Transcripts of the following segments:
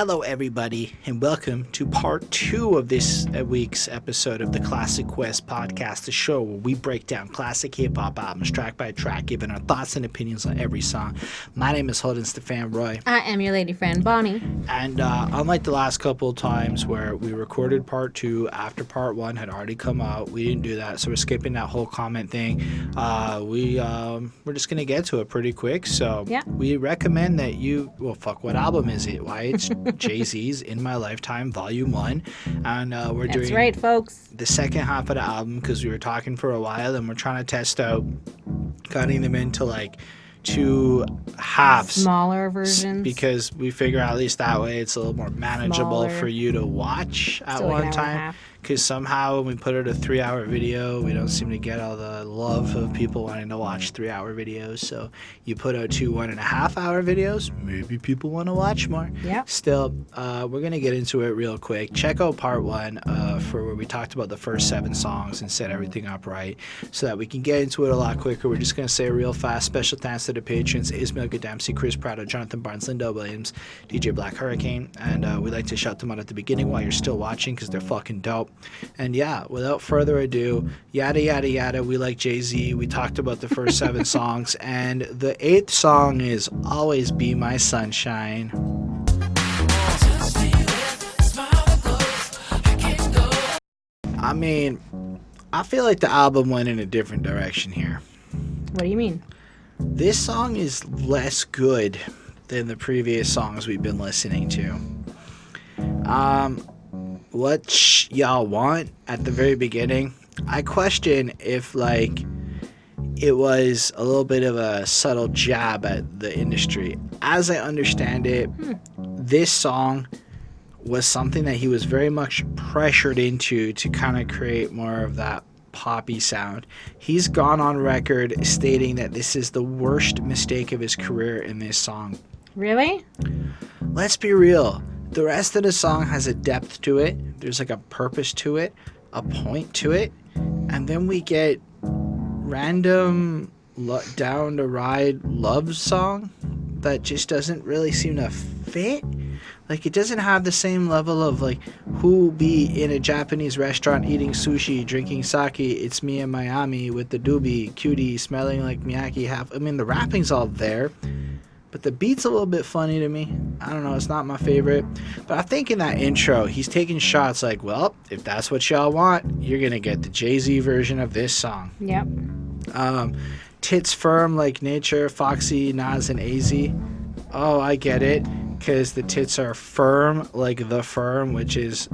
Hello, everybody, and welcome to part 2 of this week's episode of the Classic Quest podcast, the show where we break down classic hip-hop albums track by track, giving our thoughts and opinions on every song. My name is Holden Stephan Roy. I am your lady friend, Bonnie. And unlike the last couple of times where we recorded part 2 after part 1 had already come out, we didn't do that, so we're skipping that whole comment thing. We're just going to get to it pretty quick, so we recommend that you, what album is it? Why, it's Jay-Z's In My Lifetime Volume 1, and we're doing That's right, folks. the second half of the album because we were talking for a while and we're trying to test out cutting them into like 2 halves, smaller versions, because we figure at least that way it's a little more manageable Smaller. for you to watch at Still like one an hour and a time. half. Because somehow when we put out a 3-hour video, we don't seem to get all the love of people wanting to watch 3-hour videos. So you put out 2 1.5-hour videos, maybe people want to watch more. Yep. Still, we're going to get into it real quick. Check out part 1 for where we talked about the first 7 songs and set everything up right so that we can get into it a lot quicker. We're just going to say real fast special thanks to the patrons: Ismail Gadamsi, Chris Prado, Jonathan Barnes, Linda Williams, DJ Black Hurricane. And we like to shout them out at the beginning while you're still watching because they're fucking dope. And yeah, without further ado, yada yada yada, we like Jay-Z. We talked about the first 7 songs, and the 8th song is Always Be My Sunshine. I mean, I feel like the album went in a different direction here. What do you mean? This song is less good than the previous songs we've been listening to. What y'all want at the very beginning, I question if like it was a little bit of a subtle jab at the industry. As I understand it, this song was something that he was very much pressured into to kind of create more of that poppy sound. He's gone on record stating that this is the worst mistake of his career in this song. Really? Let's be real. The rest of the song has a depth to it. There's like a purpose to it, a point to it. And then we get random down to ride love song that just doesn't really seem to fit. Like, it doesn't have the same level of like who be in a Japanese restaurant eating sushi, drinking sake, it's me in Miami with the doobie, cutie, smelling like Miyake half. I mean, the rapping's all there, but the beat's a little bit funny to me. I don't know, it's not my favorite. But I think in that intro, he's taking shots like, well, if that's what y'all want, you're going to get the Jay-Z version of this song. Yep. Tits firm like nature, Foxy, Nas, and AZ. Oh, I get it. Because the tits are firm like The Firm, which is,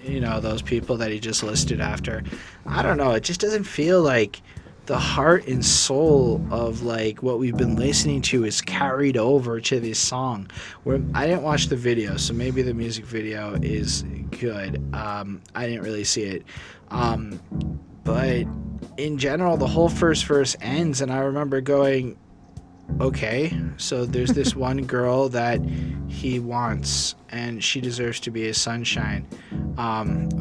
you know, those people that he just listed after. I don't know, it just doesn't feel like the heart and soul of like what we've been listening to is carried over to this song. Where I didn't watch the video, so maybe the music video is good. I didn't really see it, but in general, the whole first verse ends, and I remember going, okay, so there's this one girl that he wants, and she deserves to be his sunshine.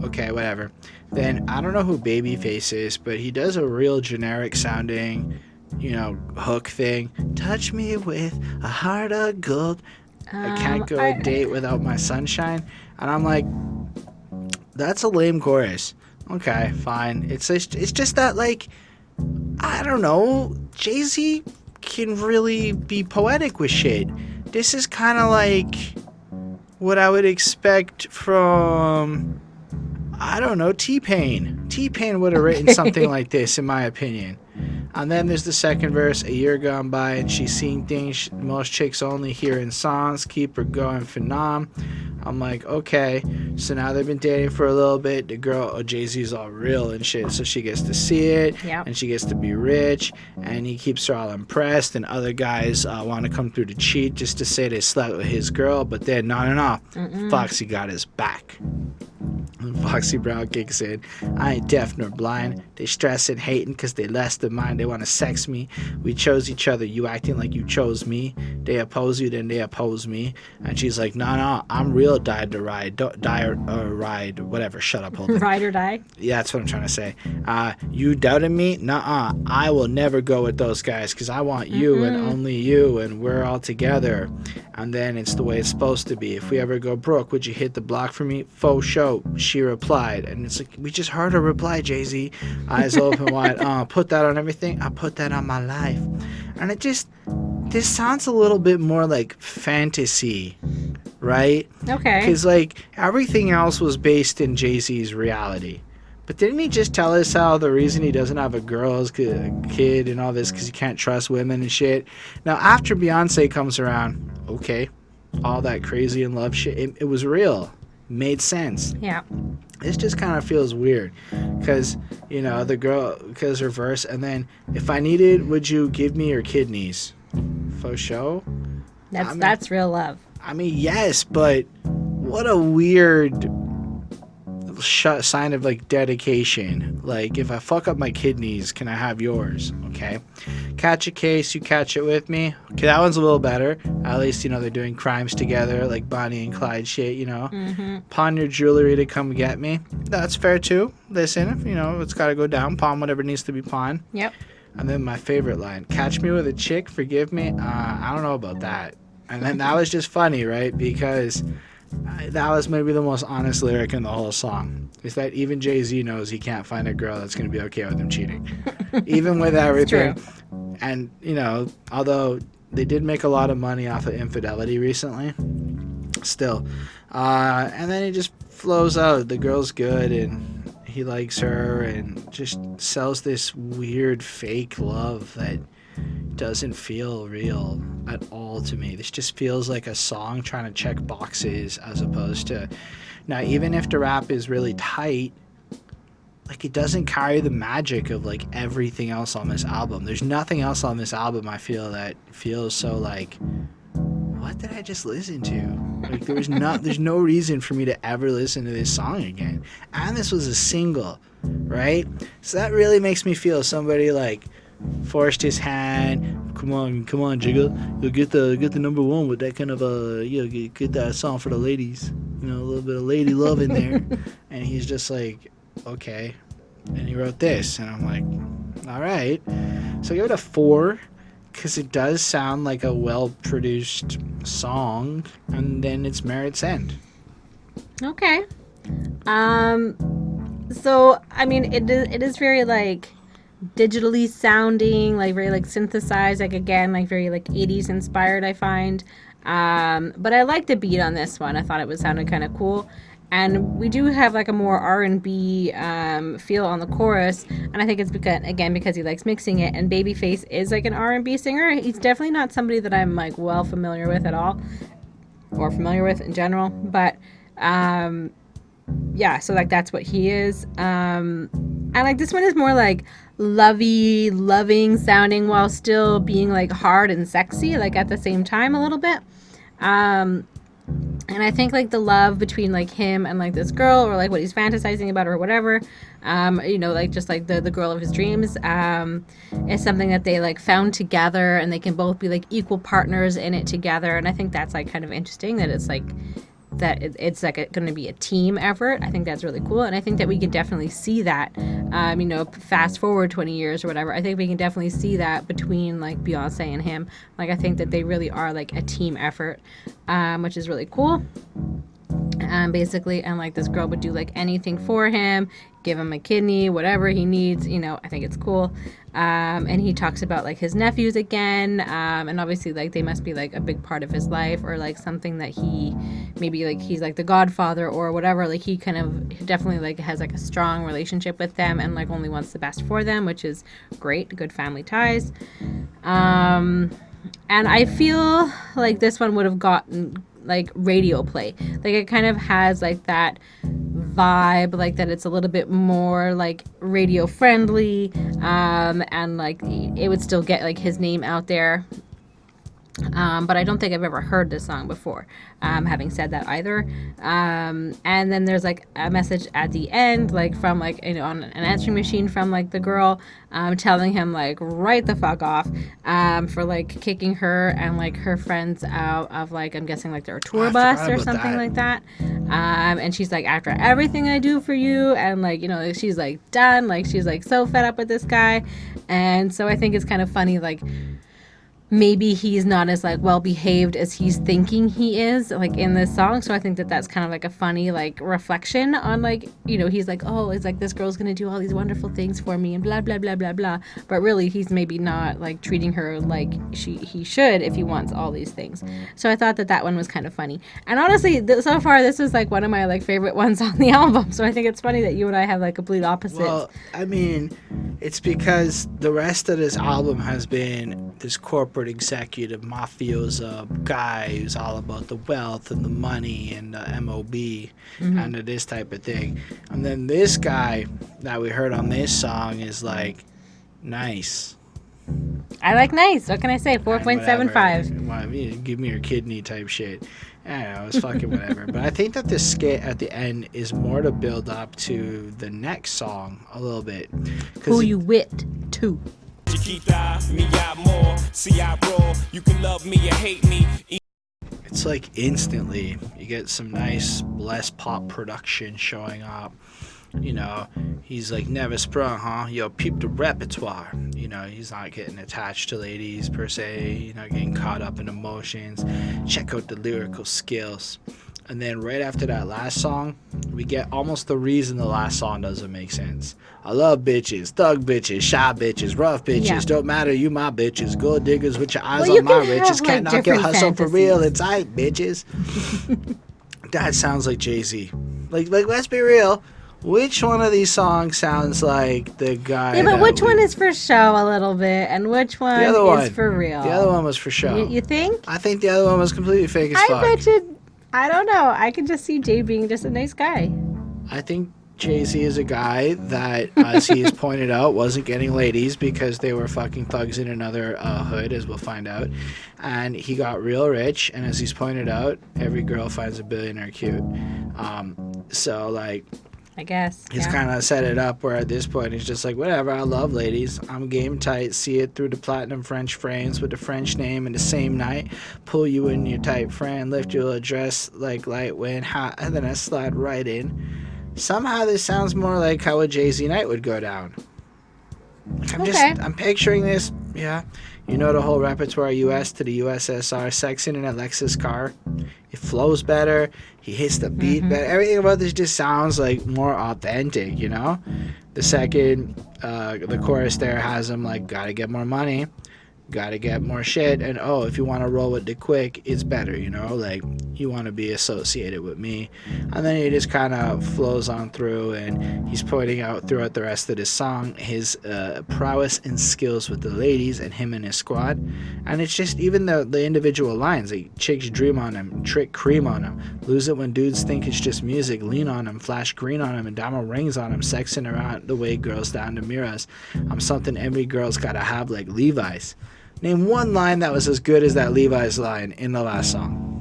Okay, whatever. Then, I don't know who Babyface is, but he does a real generic sounding, hook thing. Touch me with a heart of gold. I can't go a date without my sunshine. And I'm like, that's a lame chorus. Okay, fine. It's just that, like, I don't know, Jay-Z can really be poetic with shit. This is kind of like what I would expect from, I don't know, T-Pain. T-Pain would have written something like this, in my opinion. And then there's the second verse: a year gone by and she's seen things most chicks only hear in songs, keep her going phenom. I'm like, okay, so now they've been dating for a little bit. The girl, Jay-Z's all real and shit, so she gets to see it, and she gets to be rich, and he keeps her all impressed, and other guys want to come through to cheat just to say they slept with his girl, but then, no, Foxy got his back. And Foxy Brown kicks in. I ain't deaf nor blind. They stressing, hating, cause they less than mine. They want to sex me. We chose each other. You acting like you chose me. they oppose you, then they oppose me. And she's like, no, I'm real died to ride. Don't die or ride, whatever. Shut up, Holden. Ride or die? Yeah, that's what I'm trying to say. You doubted me? Nuh-uh. I will never go with those guys because I want you and only you, and we're all together. And then it's the way it's supposed to be. If we ever go broke, would you hit the block for me? Faux show, she replied. And it's like, we just heard her reply, Jay-Z. Eyes open wide. Put that on everything. I put that on my life. And this sounds a little bit more like fantasy, right? Okay. Because, like, everything else was based in Jay-Z's reality. But didn't he just tell us how the reason he doesn't have a girl kid and all this because he can't trust women and shit? Now, after Beyonce comes around, okay, all that crazy and love shit, it was real. Made sense. Yeah. This just kind of feels weird because, you know, the girl, because her verse, and then, if I needed, would you give me your kidneys? For show? That's real love. I mean, yes, but what a weird sign of, like, dedication. Like, if I fuck up my kidneys, can I have yours? Okay. Catch a case, you catch it with me. Okay, that one's a little better. At least, you know, they're doing crimes together, like Bonnie and Clyde shit, you know. Pawn your jewelry to come get me. That's fair, too. Listen, you know, it's got to go down. Pawn whatever needs to be pawned. Yep. And then my favorite line, catch me with a chick, forgive me. I don't know about that. And then that was just funny, right? Because that was maybe the most honest lyric in the whole song. Is that even Jay-Z knows he can't find a girl that's going to be okay with him cheating. Even with everything. It's true. And, you know, although they did make a lot of money off of infidelity recently, still. And then he just flows out. The girl's good and he likes her and just sells this weird fake love that doesn't feel real at all to me. This just feels like a song trying to check boxes as opposed to... Now, even if the rap is really tight, like, it doesn't carry the magic of, like, everything else on this album. There's nothing else on this album I feel that feels so, like, what did I just listen to? Like, there's no reason for me to ever listen to this song again. And this was a single, right? So that really makes me feel somebody, like, forced his hand. Come on, Jigga. You'll get the number one with that kind of get that song for the ladies. You know, a little bit of lady love in there. And he's just like, okay. And he wrote this, and I'm like, all right. So I give it a 4 because it does sound like a well-produced song, and then it's Merit's End. Okay. So I mean, it is very, like, digitally sounding, like very, like, synthesized, like, again, like very, like, 80s inspired, I find. But I like the beat on this one. I thought it sounded kind of cool. And we do have, like, a more R&B feel on the chorus, and I think it's because he likes mixing it. And Babyface is, like, an R&B singer. He's definitely not somebody that I'm, like, well familiar with at all, or familiar with in general. But yeah, so, like, that's what he is. And, like, this one is more, like, loving sounding while still being, like, hard and sexy, like, at the same time a little bit. And I think, like, the love between, like, him and, like, this girl, or, like, what he's fantasizing about or whatever, you know, like, just, like, the girl of his dreams, is something that they, like, found together, and they can both be, like, equal partners in it together. And I think that's, like, kind of interesting that it's, like, it's like going to be a team effort. I think that's really cool. And I think that we can definitely see that, you know, fast forward 20 years or whatever. I think we can definitely see that between, like, Beyonce and him. Like, I think that they really are, like, a team effort, which is really cool. Basically, and, like, this girl would do, like, anything for him, give him a kidney, whatever he needs, you know. I think it's cool. And he talks about, like, his nephews again, and obviously, like, they must be, like, a big part of his life, or, like, something that he maybe, like, he's, like, the godfather or whatever. Like, he kind of definitely, like, has, like, a strong relationship with them, and, like, only wants the best for them, which is great. Good family ties. And I feel like this one would have gotten, like, radio play. Like, it kind of has, like, that vibe, like, that it's a little bit more, like, radio friendly, and, like, it would still get, like, his name out there. But I don't think I've ever heard this song before, having said that either. And then there's like a message at the end, like from like, on an answering machine from like the girl, telling him like right the fuck off, for like kicking her and like her friends out of like, I'm guessing like their tour bus or something like that. And she's like, after everything I do for you, and like, she's like done, like she's like so fed up with this guy. And so I think it's kind of funny, like, maybe he's not as like well behaved as he's thinking he is, like in this song. So I think that that's kind of like a funny like reflection on like, he's like, oh, it's like this girl's gonna do all these wonderful things for me and blah blah blah blah blah, but really he's maybe not like treating her like he should if he wants all these things. So I thought that that one was kind of funny, and honestly so far this is like one of my like favorite ones on the album. So I think it's funny that you and I have like complete opposites. Well, I mean, it's because the rest of this album has been this corporate executive mafioso guy who's all about the wealth and the money and the MOB and this type of thing. And then this guy that we heard on this song is like nice. I like nice. What can I say? 4.75. Well, give me your kidney type shit. I don't know, it's fucking whatever. But I think that this skit at the end is more to build up to the next song a little bit. Who You Wit II. It's like instantly you get some nice less pop production showing up. He's like, never sprung, huh? Yo, peep the repertoire. He's not getting attached to ladies per se, getting caught up in emotions. Check out the lyrical skills. And then right after that last song, we get almost the reason the last song doesn't make sense. I love bitches, thug bitches, shy bitches, rough bitches. Yeah. Don't matter, you my bitches. Gold diggers with your eyes on my riches. Can't knock your hustle for real. It's aight, bitches. That sounds like Jay-Z. Like, let's be real. Which one of these songs sounds like the guy? Yeah, but which one is for show a little bit, and which one is for real? The other one was for show. You think? I think the other one was completely fake as fuck. I bet you. I don't know. I could just see Jay being just a nice guy. I think Jay-Z is a guy that, as he has pointed out, wasn't getting ladies because they were fucking thugs in another hood, as we'll find out. And he got real rich, and as he's pointed out, every girl finds a billionaire cute. So, like, I guess. He's kind of set it up where at this point he's just like, whatever, I love ladies. I'm game tight. See it through the platinum French frames with the French name in the same night. Pull you in your tight frame. Lift your dress like light wind. Hot, and then I slide right in. Somehow this sounds more like how a Jay-Z night would go down. Like I'm picturing this. Yeah. The whole repertoire US to the USSR, sexing in a Lexus car. It flows better. He hits the beat better. Everything about this just sounds like more authentic, The second, the chorus there has him like, gotta get more money, gotta get more shit, and if you want to roll with the quick, it's better, like you want to be associated with me. And then he just kind of flows on through, and he's pointing out throughout the rest of this song his prowess and skills with the ladies and him and his squad. And it's just even the individual lines, like chicks dream on him, trick cream on him, lose it when dudes think it's just music, lean on him, flash green on him, and diamond rings on him, sexing around the way girls down to mirrors. I'm something every girl's gotta have, like Levi's. Name one line that was as good as that Levi's line in the last song.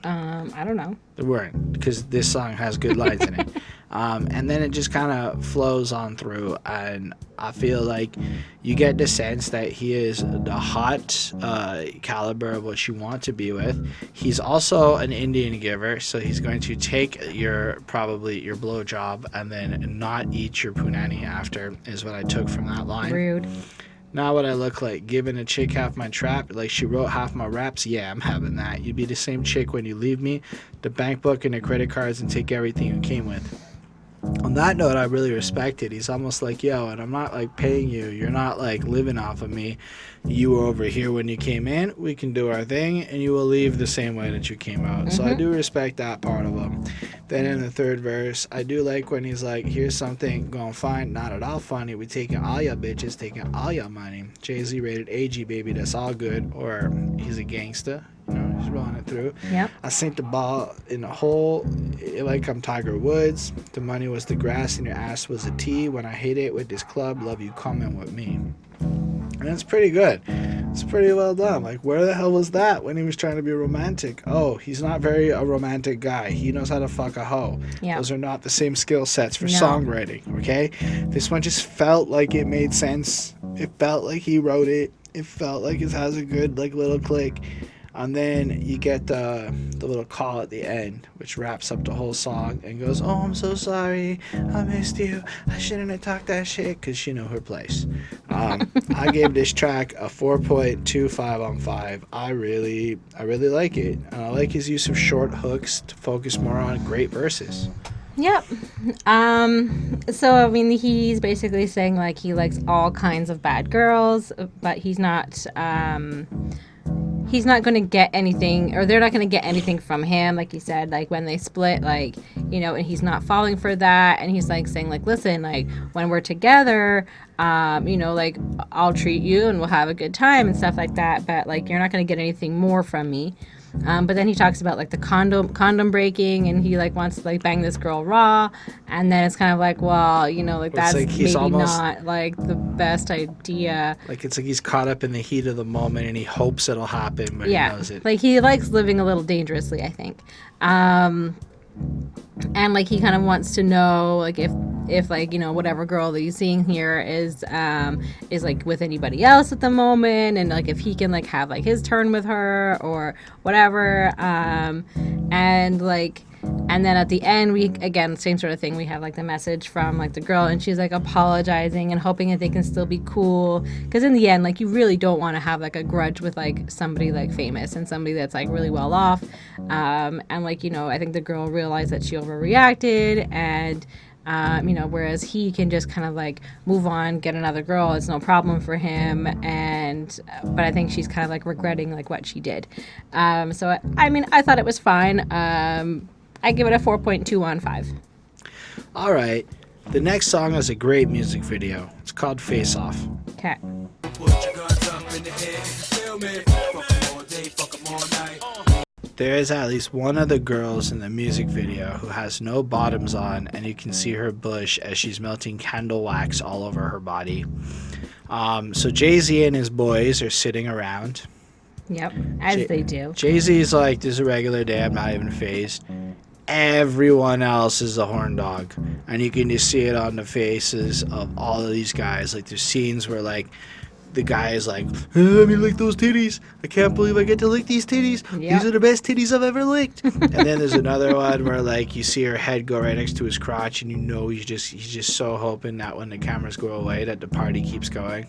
I don't know. There weren't, because this song has good lines in it. And then it just kind of flows on through, and I feel like you get the sense that he is the hot caliber of what you want to be with. He's also an Indian giver, so he's going to take probably your blowjob and then not eat your punani after, is what I took from that line. Rude. Not what I look like. Giving a chick half my trap, like she wrote half my raps. Yeah, I'm having that. You'd be the same chick when you leave me, the bank book and the credit cards, and take everything you came with. On that note, I really respect it. He's almost like, yo, and I'm not like paying you. You're not like living off of me. You were over here when you came in. We can do our thing, and you will leave the same way that you came out. So I do respect that part of him. Then in the third verse, I do like when he's like, here's something going fine, not at all funny. We taking all your bitches, taking all your money. Jay-Z rated AG, baby, that's all good. Or he's a gangster. He's rolling it through. Yep. I sink the ball in the hole like I'm Tiger Woods. The money was the grass and your ass was a tee. When I hit it with this club, love you coming with me. And it's pretty good. It's pretty well done. Like, where the hell was that when he was trying to be romantic? Oh, he's not very a romantic guy. He knows how to fuck a hoe. Yeah. Those are not the same skill sets for No. songwriting, okay? This one just felt like it made sense. It felt like he wrote it. It felt like it has a good, like, little click. And then you get the little call at the end, which wraps up the whole song and goes, "Oh, I'm so sorry. I missed you. I shouldn't have talked that shit," because she know her place. I gave this track a 4.25 on 5. I really like it. And I like his use of short hooks to focus more on great verses. Yep. So I mean, he's basically saying like he likes all kinds of bad girls, but he's not going to get anything, or they're not going to get anything from him, like he said, like when they split, like, you know, and he's not falling for that. And he's like saying like, listen, like when we're together, you know, like I'll treat you and we'll have a good time and stuff like that, but like you're not going to get anything more from me. But then he talks about like the condom breaking, and he like wants to like bang this girl raw, and then it's kind of like, well, you know, like that's like he's maybe almost not like the best idea. like it's like he's caught up in the heat of the moment and he hopes it'll happen, but Yeah, he knows it. like he likes living a little dangerously, I think. And like he kind of wants to know like if like, you know, whatever girl that he's seeing here is like with anybody else at the moment, and like if he can like have like his turn with her or whatever. And then at the end, we, again, same sort of thing. We have like the message from like the girl, and she's like apologizing and hoping that they can still be cool. Because in the end, like you really don't want to have like a grudge with like somebody like famous and somebody that's like really well off. And like, you know, I think the girl realized that she overreacted, and you know, whereas he can just kind of like move on, get another girl, it's no problem for him. And but I think she's kind of like regretting like what she did. So I mean, I thought it was fine. I give it a 4.2 on 5. All right. The next song has a great music video. It's called Face Off. Okay. There is at least one of the girls in the music video who has no bottoms on, and you can see her bush as she's melting candle wax all over her body. So Jay-Z and his boys are sitting around. Yep, as they do. Jay-Z's like, this is a regular day, I'm not even phased. Everyone else is a horn dog, and you can just see it on the faces of all of these guys. Like, there's scenes where like the guy is like, let me lick those titties, I can't believe I get to lick these titties. Yep. These are the best titties I've ever licked. And then there's another one where like you see her head go right next to his crotch, and you know he's just so hoping that when the cameras go away that the party keeps going.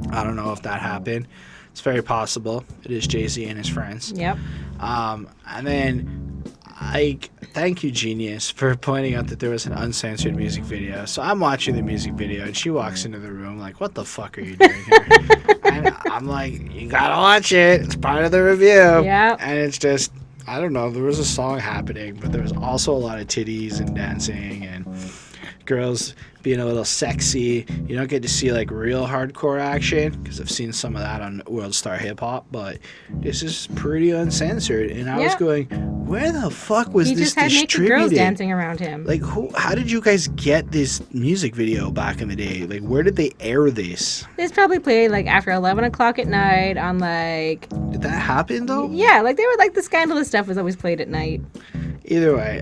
I don't know if that happened. It's very possible. It is Jay-Z and his friends. Yep. And then thank you, Genius, for pointing out that there was an uncensored music video. So I'm watching the music video, and she walks into the room like, what the fuck are you doing here? And I'm like, you gotta watch it. It's part of the review. Yeah. And it's just, I don't know, there was a song happening, but there was also a lot of titties and dancing and girls being a little sexy. You don't get to see like real hardcore action, because I've seen some of that on World Star Hip Hop, but this is pretty uncensored. And I was going, where the fuck was he this just had distributed? naked girls dancing around him. Like, how did you guys get this music video back in the day? Like, where did they air this? This probably played like after 11 o'clock at night on like... Did that happen though? Yeah, like they were like the scandalous stuff was always played at night. Either way,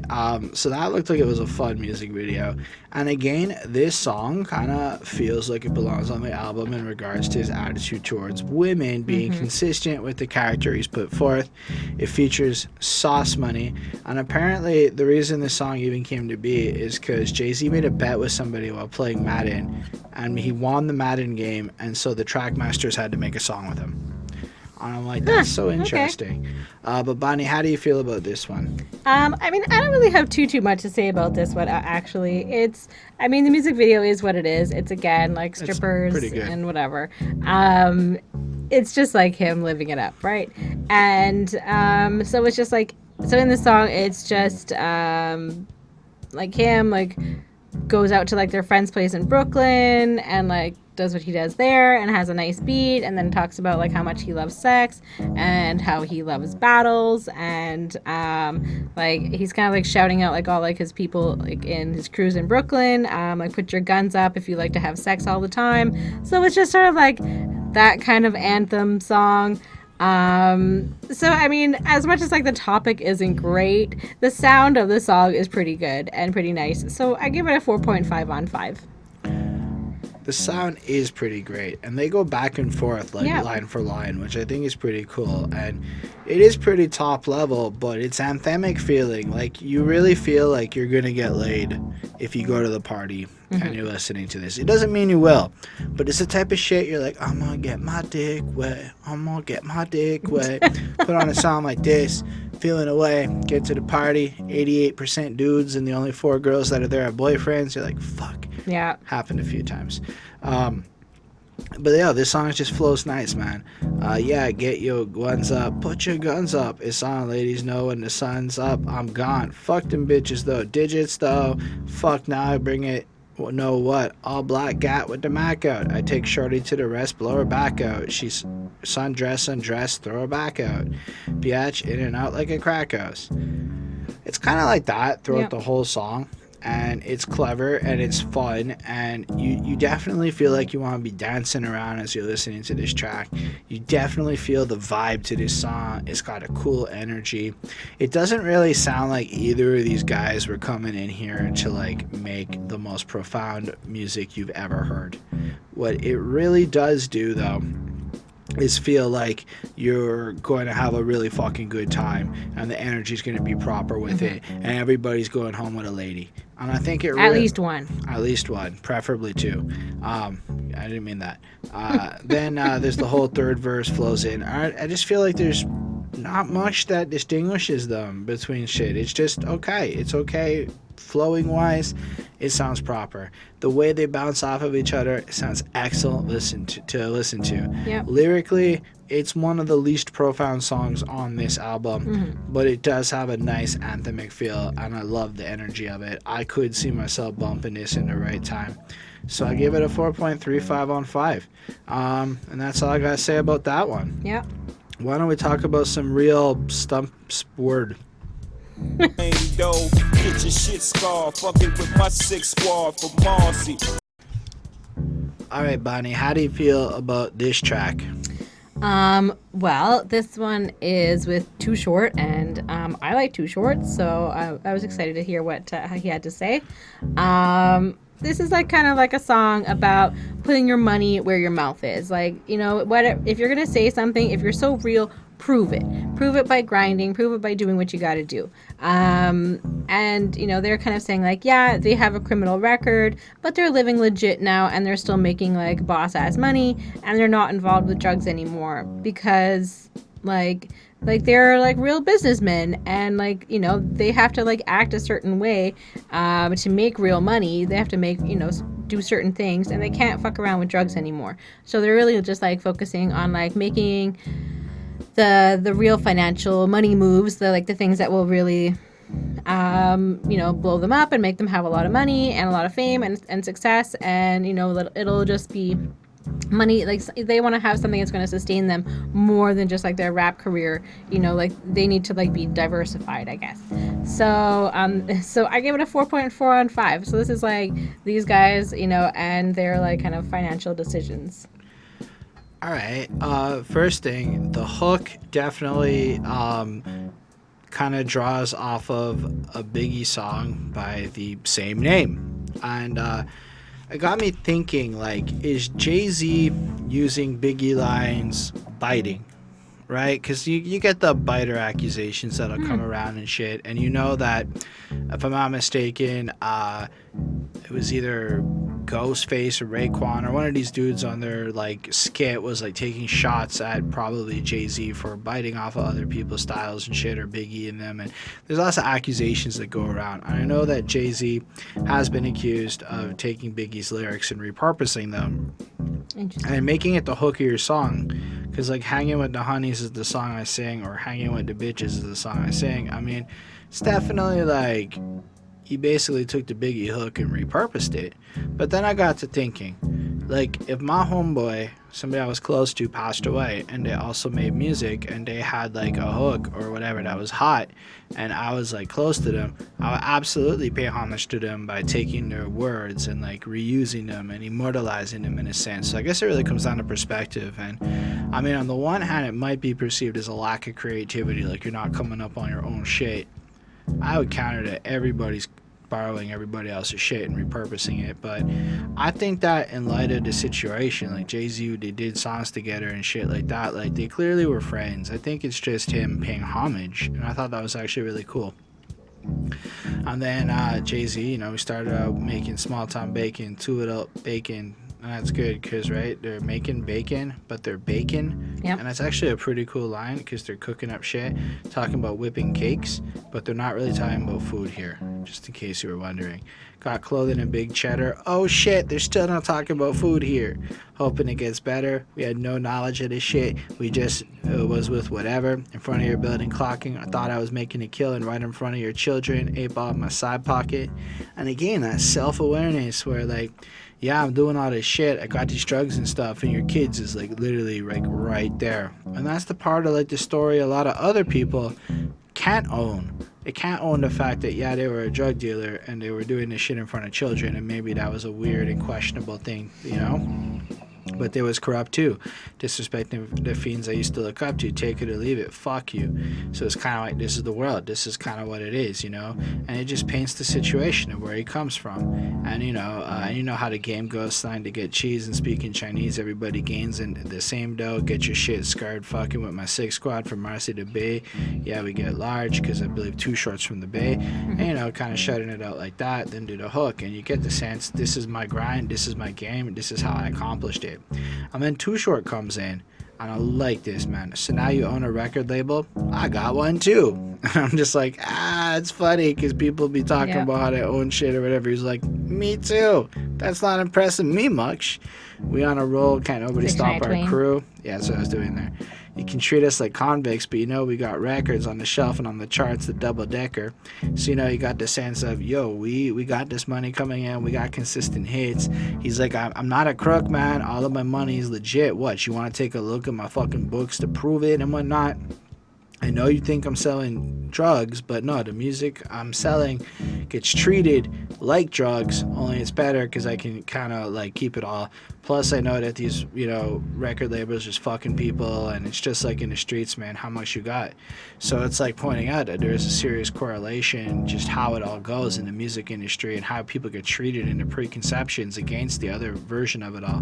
so that looked like it was a fun music video. And again, this song kind of feels like it belongs on the album in regards to his attitude towards women, being consistent with the character he's put forth. It features Sauce Money, and apparently the reason this song even came to be is because Jay-Z made a bet with somebody while playing Madden, and he won the Madden game, and so the Trackmasters had to make a song with him. And I'm like, that's so interesting. Okay. But Bonnie, how do you feel about this one? I mean, I don't really have too much to say about this one, actually. I mean, the music video is what it is. It's, again, like strippers and whatever. It's just like him living it up, right? And so it's just like, so in the song, it's just like him, like, goes out to like their friend's place in Brooklyn and like does what he does there and has a nice beat, and then talks about like how much he loves sex and how he loves battles, and like he's kind of like shouting out like all like his people like in his crews in Brooklyn, like put your guns up if you like to have sex all the time. So it's just sort of like that kind of anthem song. So I mean, as much as like the topic isn't great, the sound of the song is pretty good and pretty nice. So I give it a 4.5 on 5. The sound is pretty great, and they go back and forth like line for line, which I think is pretty cool. And it is pretty top level, but it's anthemic feeling. Like, you really feel like you're gonna get laid if you go to the party and you're listening to this. It doesn't mean you will, but it's the type of shit you're like, I'm gonna get my dick wet, I'm gonna get my dick wet. Put on a song like this, feeling away, get to the party, 88% dudes, and the only 4 girls that are there are boyfriends. You're like, fuck. Yeah. Happened a few times. But yeah, this song just flows nice, man. Yeah, get your guns up, put your guns up. It's on, ladies, know when the sun's up, I'm gone. Fuck them bitches, though. Digits, though. Fuck, now I bring it. Well, know what? All black gat with the Mac out. I take shorty to the rest, blow her back out. She's sundress, throw her back out. Biatch, in and out like a crack house. It's kind of like that throughout the whole song. And it's clever and it's fun, and you definitely feel like you want to be dancing around as you're listening to this track. You definitely feel the vibe to this song. It's got a cool energy. It doesn't really sound like either of these guys were coming in here to like make the most profound music you've ever heard. What it really does do, though, is feel like you're going to have a really fucking good time, and the energy's going to be proper with it, and everybody's going home with a lady. And I think it at least one, preferably 2. I didn't mean that. Then there's the whole third verse flows in. I just feel like there's not much that distinguishes them between shit. It's just okay. It's okay. Flowing wise, it sounds proper. The way they bounce off of each other, it sounds excellent to listen to. Yep. Lyrically, it's one of the least profound songs on this album, but it does have a nice anthemic feel, and I love the energy of it. I could see myself bumping this in the right time. So I give it a 4.35 on 5. And that's all I gotta say about that one. Yeah. Why don't we talk about some real word? Get your shit scarred, fucking with my 6 squad for Marcy. Alright, Bonnie, how do you feel about this track? Well, this one is with Too Short, and I like Too Short, so I was excited to hear what he had to say. This is like kind of like a song about putting your money where your mouth is. Like, you know, what if you're gonna say something, if you're so real, prove it by grinding, prove it by doing what you got to do. And you know, they're kind of saying like, yeah, they have a criminal record, but they're living legit now, and they're still making like boss ass money, and they're not involved with drugs anymore because like they're like real businessmen, and like, you know, they have to like act a certain way to make real money. They have to make, you know, do certain things, and they can't fuck around with drugs anymore. So they're really just like focusing on like making the real financial money moves, the things that will really you know, blow them up and make them have a lot of money and a lot of fame and success, and you know, it'll just be money. Like, they want to have something that's going to sustain them more than just like their rap career. You know, like they need to like be diversified, I guess. So so I gave it a 4.4 on 5. So this is like these guys, you know, and their like kind of financial decisions. All right. First thing, the hook definitely kind of draws off of a Biggie song by the same name. And it got me thinking, like, is Jay-Z using Biggie lines biting? Right? Because you get the biter accusations that'll come around and shit. And you know that, if I'm not mistaken, it was either Ghostface or Raekwon or one of these dudes on their like skit was like taking shots at probably Jay-Z for biting off of other people's styles and shit, or Biggie and them. And there's lots of accusations that go around. And I know that Jay-Z has been accused of taking Biggie's lyrics and repurposing them and making it the hook of your song. Because like Hanging with the Honeys is the song I sing, or Hanging with the Bitches is the song I sing. I mean, it's definitely like he basically took the Biggie hook and repurposed it. But then I got to thinking, like, if my homeboy, somebody I was close to, passed away, and they also made music, and they had like a hook or whatever that was hot, and I was like close to them, I would absolutely pay homage to them by taking their words and like reusing them and immortalizing them in a sense. So I guess it really comes down to perspective. And I mean, on the one hand, it might be perceived as a lack of creativity, like you're not coming up on your own shit. I would counter that everybody's borrowing everybody else's shit and repurposing it. But I think that in light of the situation, like Jay-Z, they did songs together and shit like that, like they clearly were friends. I think it's just him paying homage, and I thought that was actually really cool. And then Jay-Z, you know, we started out making small town bacon, two it up bacon. And that's good because, right, they're making bacon, but they're bacon. Yep. And that's actually a pretty cool line because they're cooking up shit, talking about whipping cakes, but they're not really talking about food here, just in case you were wondering. Got clothing in big cheddar. Oh, shit, they're still not talking about food here. Hoping it gets better. We had no knowledge of this shit. We just was with whatever. In front of your building clocking. I thought I was making a killing right in front of your children. 8-ball in my side pocket. And again, that self-awareness where, like, yeah, I'm doing all this shit, I got these drugs and stuff, and your kids is like literally like right there. And that's the part of like the story a lot of other people can't own. They can't own the fact that, yeah, they were a drug dealer and they were doing this shit in front of children, and maybe that was a weird and questionable thing, you know? But they was corrupt too, disrespecting the fiends I used to look up to. Take it or leave it, fuck you. So it's kind of like, this is the world, this is kind of what it is, you know. And it just paints the situation of where he comes from. And you know how the game goes, starting to get cheese and speaking Chinese, everybody gains in the same dough. Get your shit scarred fucking with my 6 squad from Marcy to Bay. Yeah, we get large because I believe 2 shorts from the Bay. And you know, kind of shutting it out like that, then do the hook, and you get the sense, this is my grind, this is my game, this is how I accomplished it. And then Too Short comes in, and I like this, man. So now you own a record label? I got one too. I'm just like, it's funny because people be talking about how they own shit or whatever. He's like, me too. That's not impressing me much. We on a roll, can't nobody stop our crew. Yeah, that's what I was doing there. You can treat us like convicts, but you know we got records on the shelf and on the charts, the double decker. So you know you got the sense of, yo, we got this money coming in, we got consistent hits. He's like, I'm not a crook, man. All of my money is legit. What, you want to take a look at my fucking books to prove it and whatnot? I know you think I'm selling drugs, but no, the music I'm selling gets treated like drugs, only it's better because I can kind of like keep it all. Plus I know that these, you know, record labels just fucking people, and it's just like in the streets, man, how much you got. So it's like pointing out that there's a serious correlation, just how it all goes in the music industry and how people get treated in the preconceptions against the other version of it all.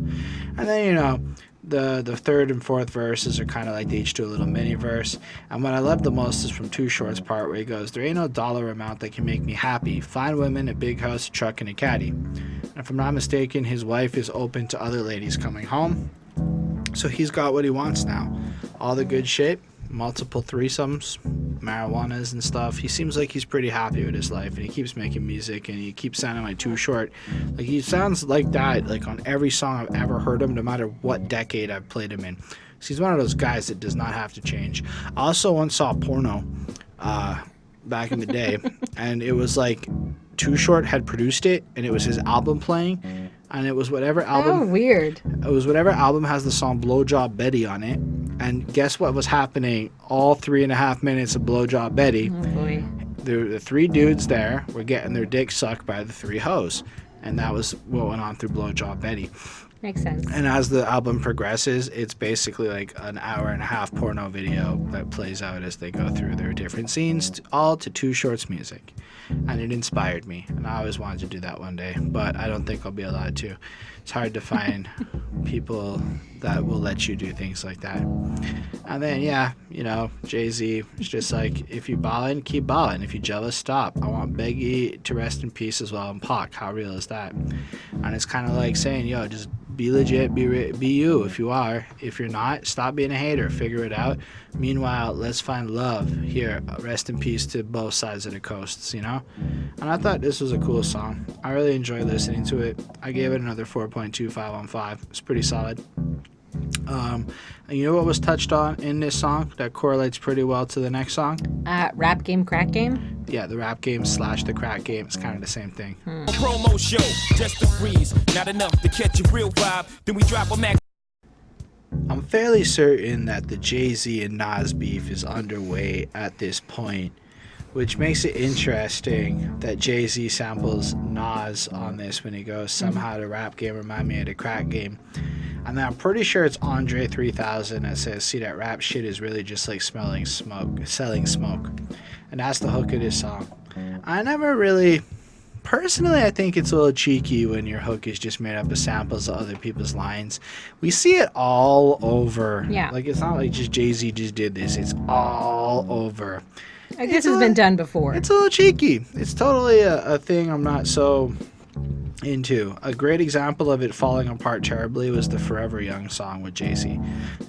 And then, you know, the third and fourth verses are kind of like they each do a little mini verse. And what I love the most is from Too Short's part where he goes, there ain't no dollar amount that can make me happy. Fine women, a big house, a truck, and a caddy. And if I'm not mistaken, his wife is open to other ladies coming home. So he's got what he wants now. All the good shit, multiple threesomes, marijuanas and stuff. He seems like he's pretty happy with his life, and he keeps making music, and he keeps sounding like Too Short. Like, he sounds like that like on every song I've ever heard him, no matter what decade I've played him in. So he's one of those guys that does not have to change. I also once saw porno back in the day, and it was like Too Short had produced it, and it was his album playing, and it was whatever album. Oh, weird. It was whatever album has the song Blowjob Betty on it. And guess what was happening all 3.5 minutes of Blowjob Betty? Oh, boy. The 3 dudes there were getting their dicks sucked by the 3 hoes. And that was what went on through Blowjob Betty. Makes sense. And as the album progresses, it's basically like an 1.5-hour porno video that plays out as they go through their different scenes, all to Too Short's music. And it inspired me, and I always wanted to do that one day, but I don't think I'll be allowed to. It's hard to find people that will let you do things like that. And then, yeah, you know, Jay-Z is just like, if you ballin', keep ballin'. If you jealous, stop. I want Biggie to rest in peace as well, and Pac. How real is that? And it's kind of like saying, yo, just be legit, be you if you are. If you're not, stop being a hater, figure it out. Meanwhile, let's find love here. Rest in peace to both sides of the coasts, you know? And I thought this was a cool song. I really enjoyed listening to it. I gave it another 4.25 on 5. It's pretty solid. And you know what was touched on in this song that correlates pretty well to the next song? Rap game, crack game. Yeah, the rap game / the crack game. It's kind of the same thing. Promo show, just a breeze, not enough to catch a real vibe. Then we drop a Mac. I'm fairly certain that the Jay-Z and Nas beef is underway at this point, which makes it interesting that Jay-Z samples Nas on this when he goes, somehow the rap game remind me of the crack game. And then I'm pretty sure it's Andre 3000 that says, see, that rap shit is really just like selling smoke. And that's the hook of this song. I never really... Personally, I think it's a little cheeky when your hook is just made up of samples of other people's lines. We see it all over. Yeah. Like, it's not like just Jay-Z just did this. It's all over. Like, this has been done before. It's a little cheeky. It's totally a thing I'm not so into. A great example of it falling apart terribly was the Forever Young song with Jay-Z.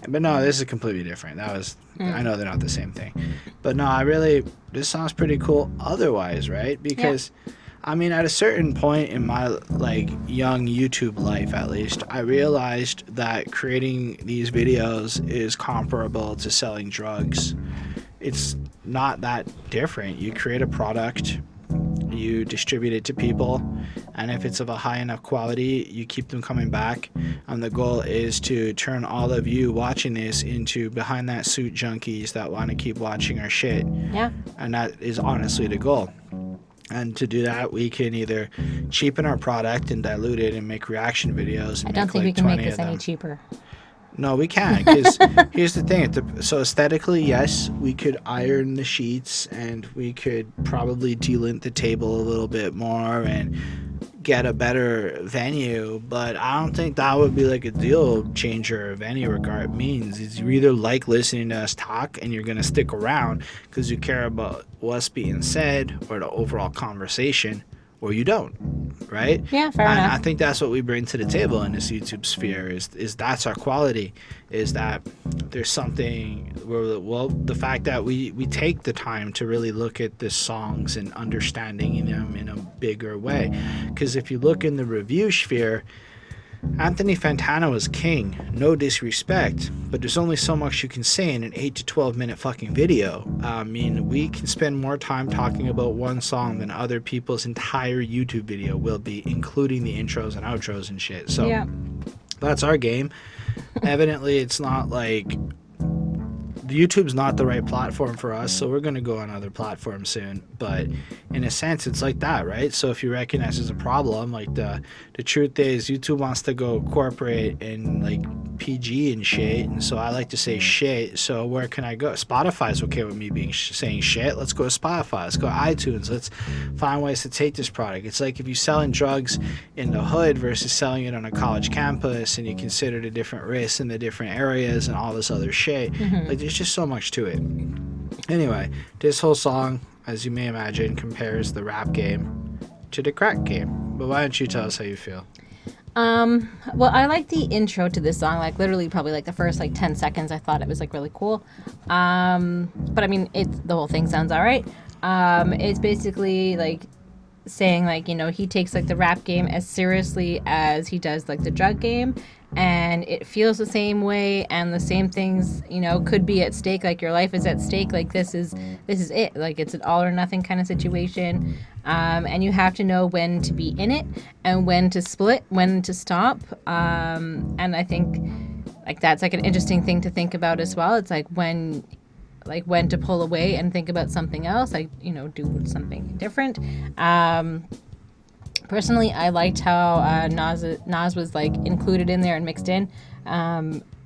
But no, this is completely different. That was... I know they're not the same thing. But no, this song's pretty cool otherwise, right? Because... Yeah. I mean, at a certain point in my, like, young YouTube life, at least, I realized that creating these videos is comparable to selling drugs. It's not that different. You create a product, you distribute it to people, and if it's of a high enough quality, you keep them coming back. And the goal is to turn all of you watching this into behind that suit junkies that want to keep watching our shit. Yeah. And that is honestly the goal. And to do that, we can either cheapen our product and dilute it and make reaction videos. And I don't think we can make this any cheaper. No, we can. Because here's the thing. So aesthetically, yes, we could iron the sheets and we could probably delint the table a little bit more and get a better venue. But I don't think that would be like a deal changer of any regard. It means is you either like listening to us talk and you're going to stick around because you care about what's being said or the overall conversation, or you don't, right? Yeah, fair enough. I think that's what we bring to the table in this YouTube sphere is that's our quality, is that there's something where, well, the fact that we take the time to really look at the songs and understanding them in a bigger way. Because if you look in the review sphere, Anthony Fantano is king, no disrespect, but there's only so much you can say in an 8 to 12 minute fucking video. I mean, we can spend more time talking about one song than other people's entire YouTube video will be, including the intros and outros and shit. So yeah. That's our game. Evidently, it's not like... YouTube's not the right platform for us, so we're going to go on other platforms soon. But in a sense, it's like that, right? So if you recognize there's a problem, like the truth is YouTube wants to go corporate and like PG and shit, and so I like to say shit. So where can I go? Spotify's okay with me saying shit. Let's go to Spotify. Let's go to iTunes. Let's find ways to take this product. It's like if you're selling drugs in the hood versus selling it on a college campus, and you consider the different risks in the different areas and all this other shit. Like there's just so much to it. Anyway, this whole song, as you may imagine, compares the rap game to the crack game. But why don't you tell us how you feel? Well, I like the intro to this song, like literally probably like the first like 10 seconds. I thought it was like really cool. But I mean, the whole thing sounds all right. It's basically like saying like, you know, he takes like the rap game as seriously as he does like the drug game, and it feels the same way, and the same things, you know, could be at stake. Like your life is at stake. Like this is it. Like it's an all or nothing kind of situation. And you have to know when to be in it and when to split, when to stop. And I think like that's like an interesting thing to think about as well. It's like when to pull away and think about something else, like, you know, do something different. Personally, I liked how Nas was like included in there and mixed in.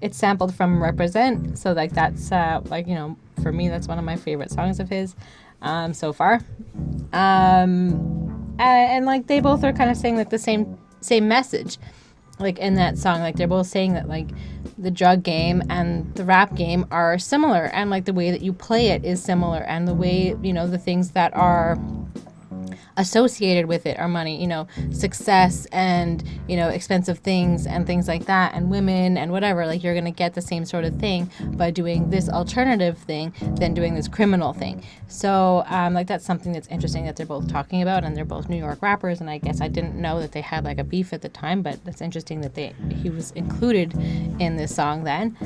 It's sampled from Represent, so like that's like, you know, for me that's one of my favorite songs of his so far. And like they both are kind of saying like the same message, like in that song. Like they're both saying that like the drug game and the rap game are similar, and like the way that you play it is similar, and the way, you know, the things that are associated with it are money, success and, expensive things and things like that, and women and whatever. Like, you're going to get the same sort of thing by doing this alternative thing than doing this criminal thing. So, like, that's something that's interesting that they're both talking about, and they're both New York rappers, and I guess I didn't know that they had, like, a beef at the time, but it's interesting that he was included in this song then.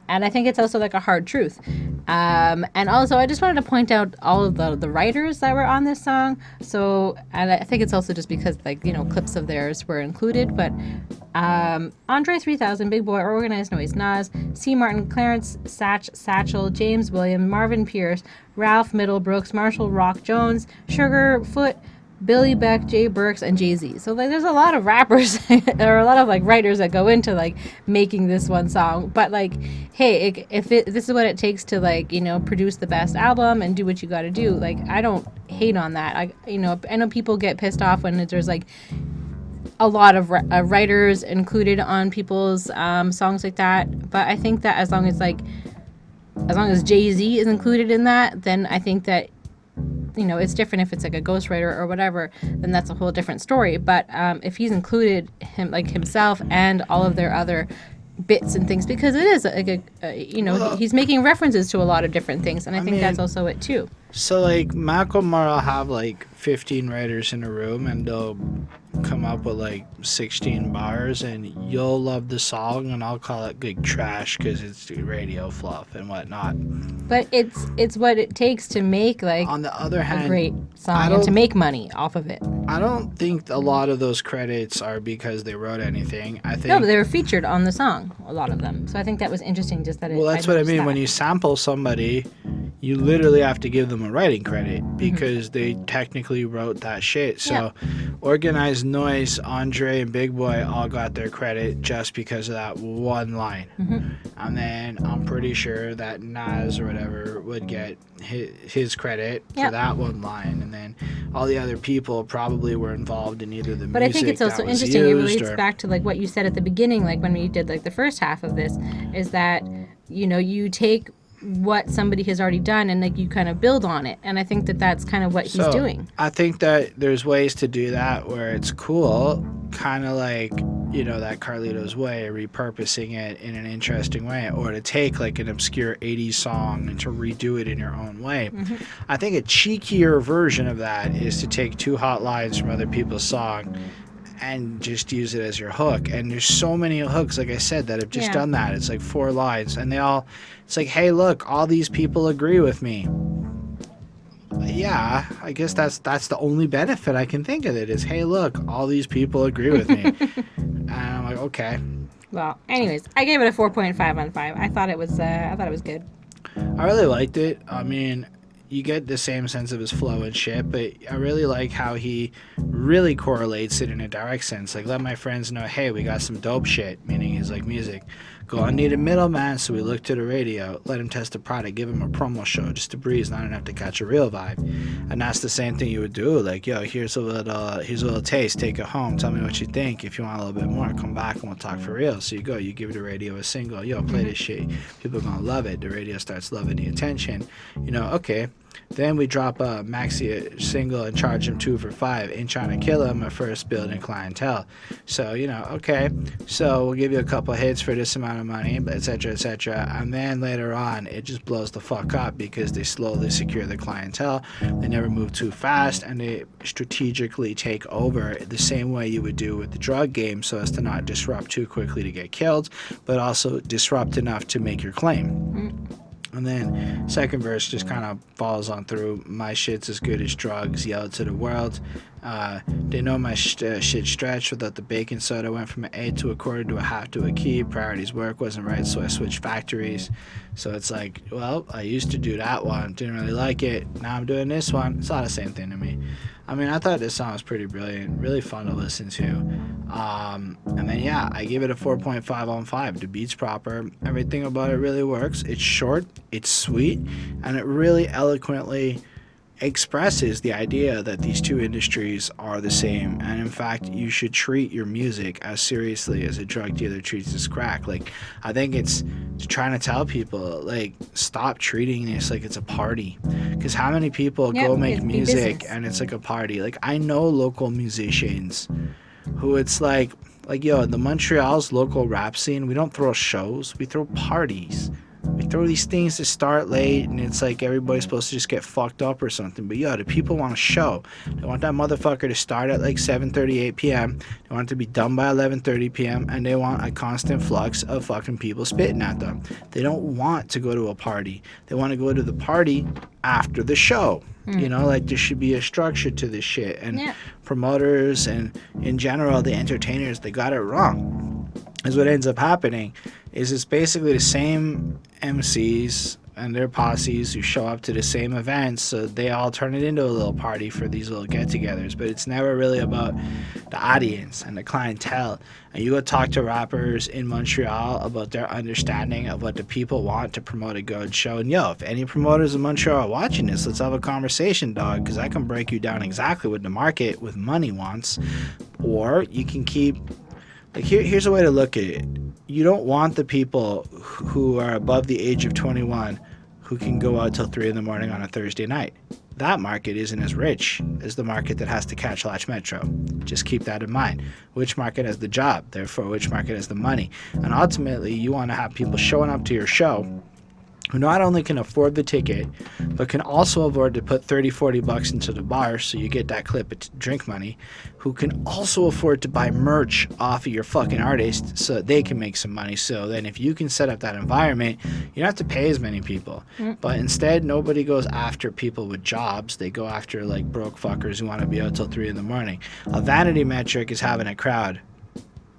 And I think it's also like a hard truth. And also, I just wanted to point out all of the writers that were on this song. So, and I think it's also just because, like, clips of theirs were included. But Andre 3000, Big Boy, Organized Noise, Nas, C. Martin, Clarence Satchel, James Williams, Marvin Pierce, Ralph Middlebrooks, Marshall Rock Jones, Sugarfoot, Billy Beck, Jay Burks, and Jay-Z. So, like, there's a lot of rappers or a lot of, like, writers that go into, like, making this one song. But, like, hey, if this is what it takes to, like, produce the best album and do what you got to do, like, I don't hate on that. I know people get pissed off when there's, like, a lot of writers included on people's songs like that. But I think that as long as Jay-Z is included in that, then I think that it's different if it's like a ghostwriter or whatever, then that's a whole different story. But if he's included himself and all of their other bits and things, because it is he's making references to a lot of different things, and I think that's also it too. So, like, Macklemore will have, like, 15 writers in a room, and they'll come up with, like, 16 bars, and you'll love the song, and I'll call it good trash because it's radio fluff and whatnot. But it's what it takes to make, like, on the other hand, a great song and to make money off of it. I don't think a lot of those credits are because they wrote anything. I think no, but they were featured on the song, a lot of them. So I think that was interesting. Just that. Well, that's what I mean. When you sample somebody, you literally have to give them a writing credit because they technically wrote that shit. So, Organized Noise, Andre, and Big Boy all got their credit just because of that one line. And then I'm pretty sure that Nas or whatever would get his credit for that one line, and then all the other people probably were involved in either the music. But I think it's also interesting. It relates back to, like, what you said at the beginning, like when we did, like, the first half of this, is that you take what somebody has already done and, like, you kind of build on it, and I think that that's kind of what he's doing. I think that there's ways to do that where it's cool, kind of like that Carlito's Way, repurposing it in an interesting way, or to take, like, an obscure 80s song and to redo it in your own way. I think a cheekier version of that is to take two hot lines from other people's song and just use it as your hook. And there's so many hooks, like I said, that have just done that. It's like 4 lines, and it's like, hey, look, all these people agree with me. Yeah, I guess that's the only benefit I can think of it is, hey, look, all these people agree with me. And I'm like, okay. Well, anyways, I gave it a 4.5 on 5. I thought it was good. I really liked it. I mean, you get the same sense of his flow and shit, but I really like how he really correlates it in a direct sense. Like, let my friends know, hey, we got some dope shit, meaning his, like, music. Go on, need a middleman, so we look to the radio. Let him test the product, give him a promo show, just to breeze, not enough to catch a real vibe. And that's the same thing you would do. Like, yo, here's a little taste, take it home, tell me what you think. If you want a little bit more, come back and we'll talk for real. So you go, you give the radio a single, yo, play this shit. People are gonna love it. The radio starts loving the attention. Okay. Then we drop a maxi single and charge him 2 for $5. Ain't trying to kill him at first, building clientele. So, okay, so we'll give you a couple hits for this amount of money, et cetera, et cetera. And then later on, it just blows the fuck up because they slowly secure the clientele. They never move too fast, and they strategically take over the same way you would do with the drug game, so as to not disrupt too quickly to get killed, but also disrupt enough to make your claim. And then second verse just kind of falls on through. My shit's as good as drugs, yell it to the world. They know my shit stretched without the baking soda. Went from an 8 to a quarter to a half to a key. Priorities work wasn't right, so I switched factories. So it's like, well, I used to do that one, didn't really like it. Now I'm doing this one. It's not the same thing to me. I mean, I thought this song was pretty brilliant, really fun to listen to. And then, yeah, I give it a 4.5 on 5. The beat's proper. Everything about it really works. It's short, it's sweet, and it really eloquently expresses the idea that these two industries are the same, and in fact you should treat your music as seriously as a drug dealer treats his crack. Like, I think it's trying to tell people, like, stop treating this like it's a party, because how many people go make music and it's like a party. Like, I know local musicians who it's like yo, the Montreal's local rap scene, we don't throw shows, we throw parties. We throw these things that start late, and it's like everybody's supposed to just get fucked up or something. But yo, the people want a show. They want that motherfucker to start at like 7:38 p.m. They want it to be done by 11:30 p.m. And they want a constant flux of fucking people spitting at them. They don't want to go to a party. They want to go to the party after the show. You know, like, there should be a structure to this shit. And promoters and, in general, the entertainers, they got it wrong. Is what ends up happening is it's basically the same MCs and their posses who show up to the same events, so they all turn it into a little party for these little get-togethers, but it's never really about the audience and the clientele. And you go talk to rappers in Montreal about their understanding of what the people want to promote a good show, and yo, if any promoters in Montreal are watching this, let's have a conversation, dog, because I can break you down exactly what the market with money wants. Or you can keep, like, here's a way to look at it. You don't want the people who are above the age of 21 who can go out till 3 in the morning on a Thursday night. That market isn't as rich as the market that has to catch Latch Metro. Just keep that in mind. Which market has the job, therefore which market has the money. And ultimately, you want to have people showing up to your show who not only can afford the ticket, but can also afford to put $30-40 into the bar so you get that clip of drink money, who can also afford to buy merch off of your fucking artist so that they can make some money. So then if you can set up that environment, you don't have to pay as many people. But instead, nobody goes after people with jobs. They go after, like, broke fuckers who want to be out till 3 in the morning. A vanity metric is having a crowd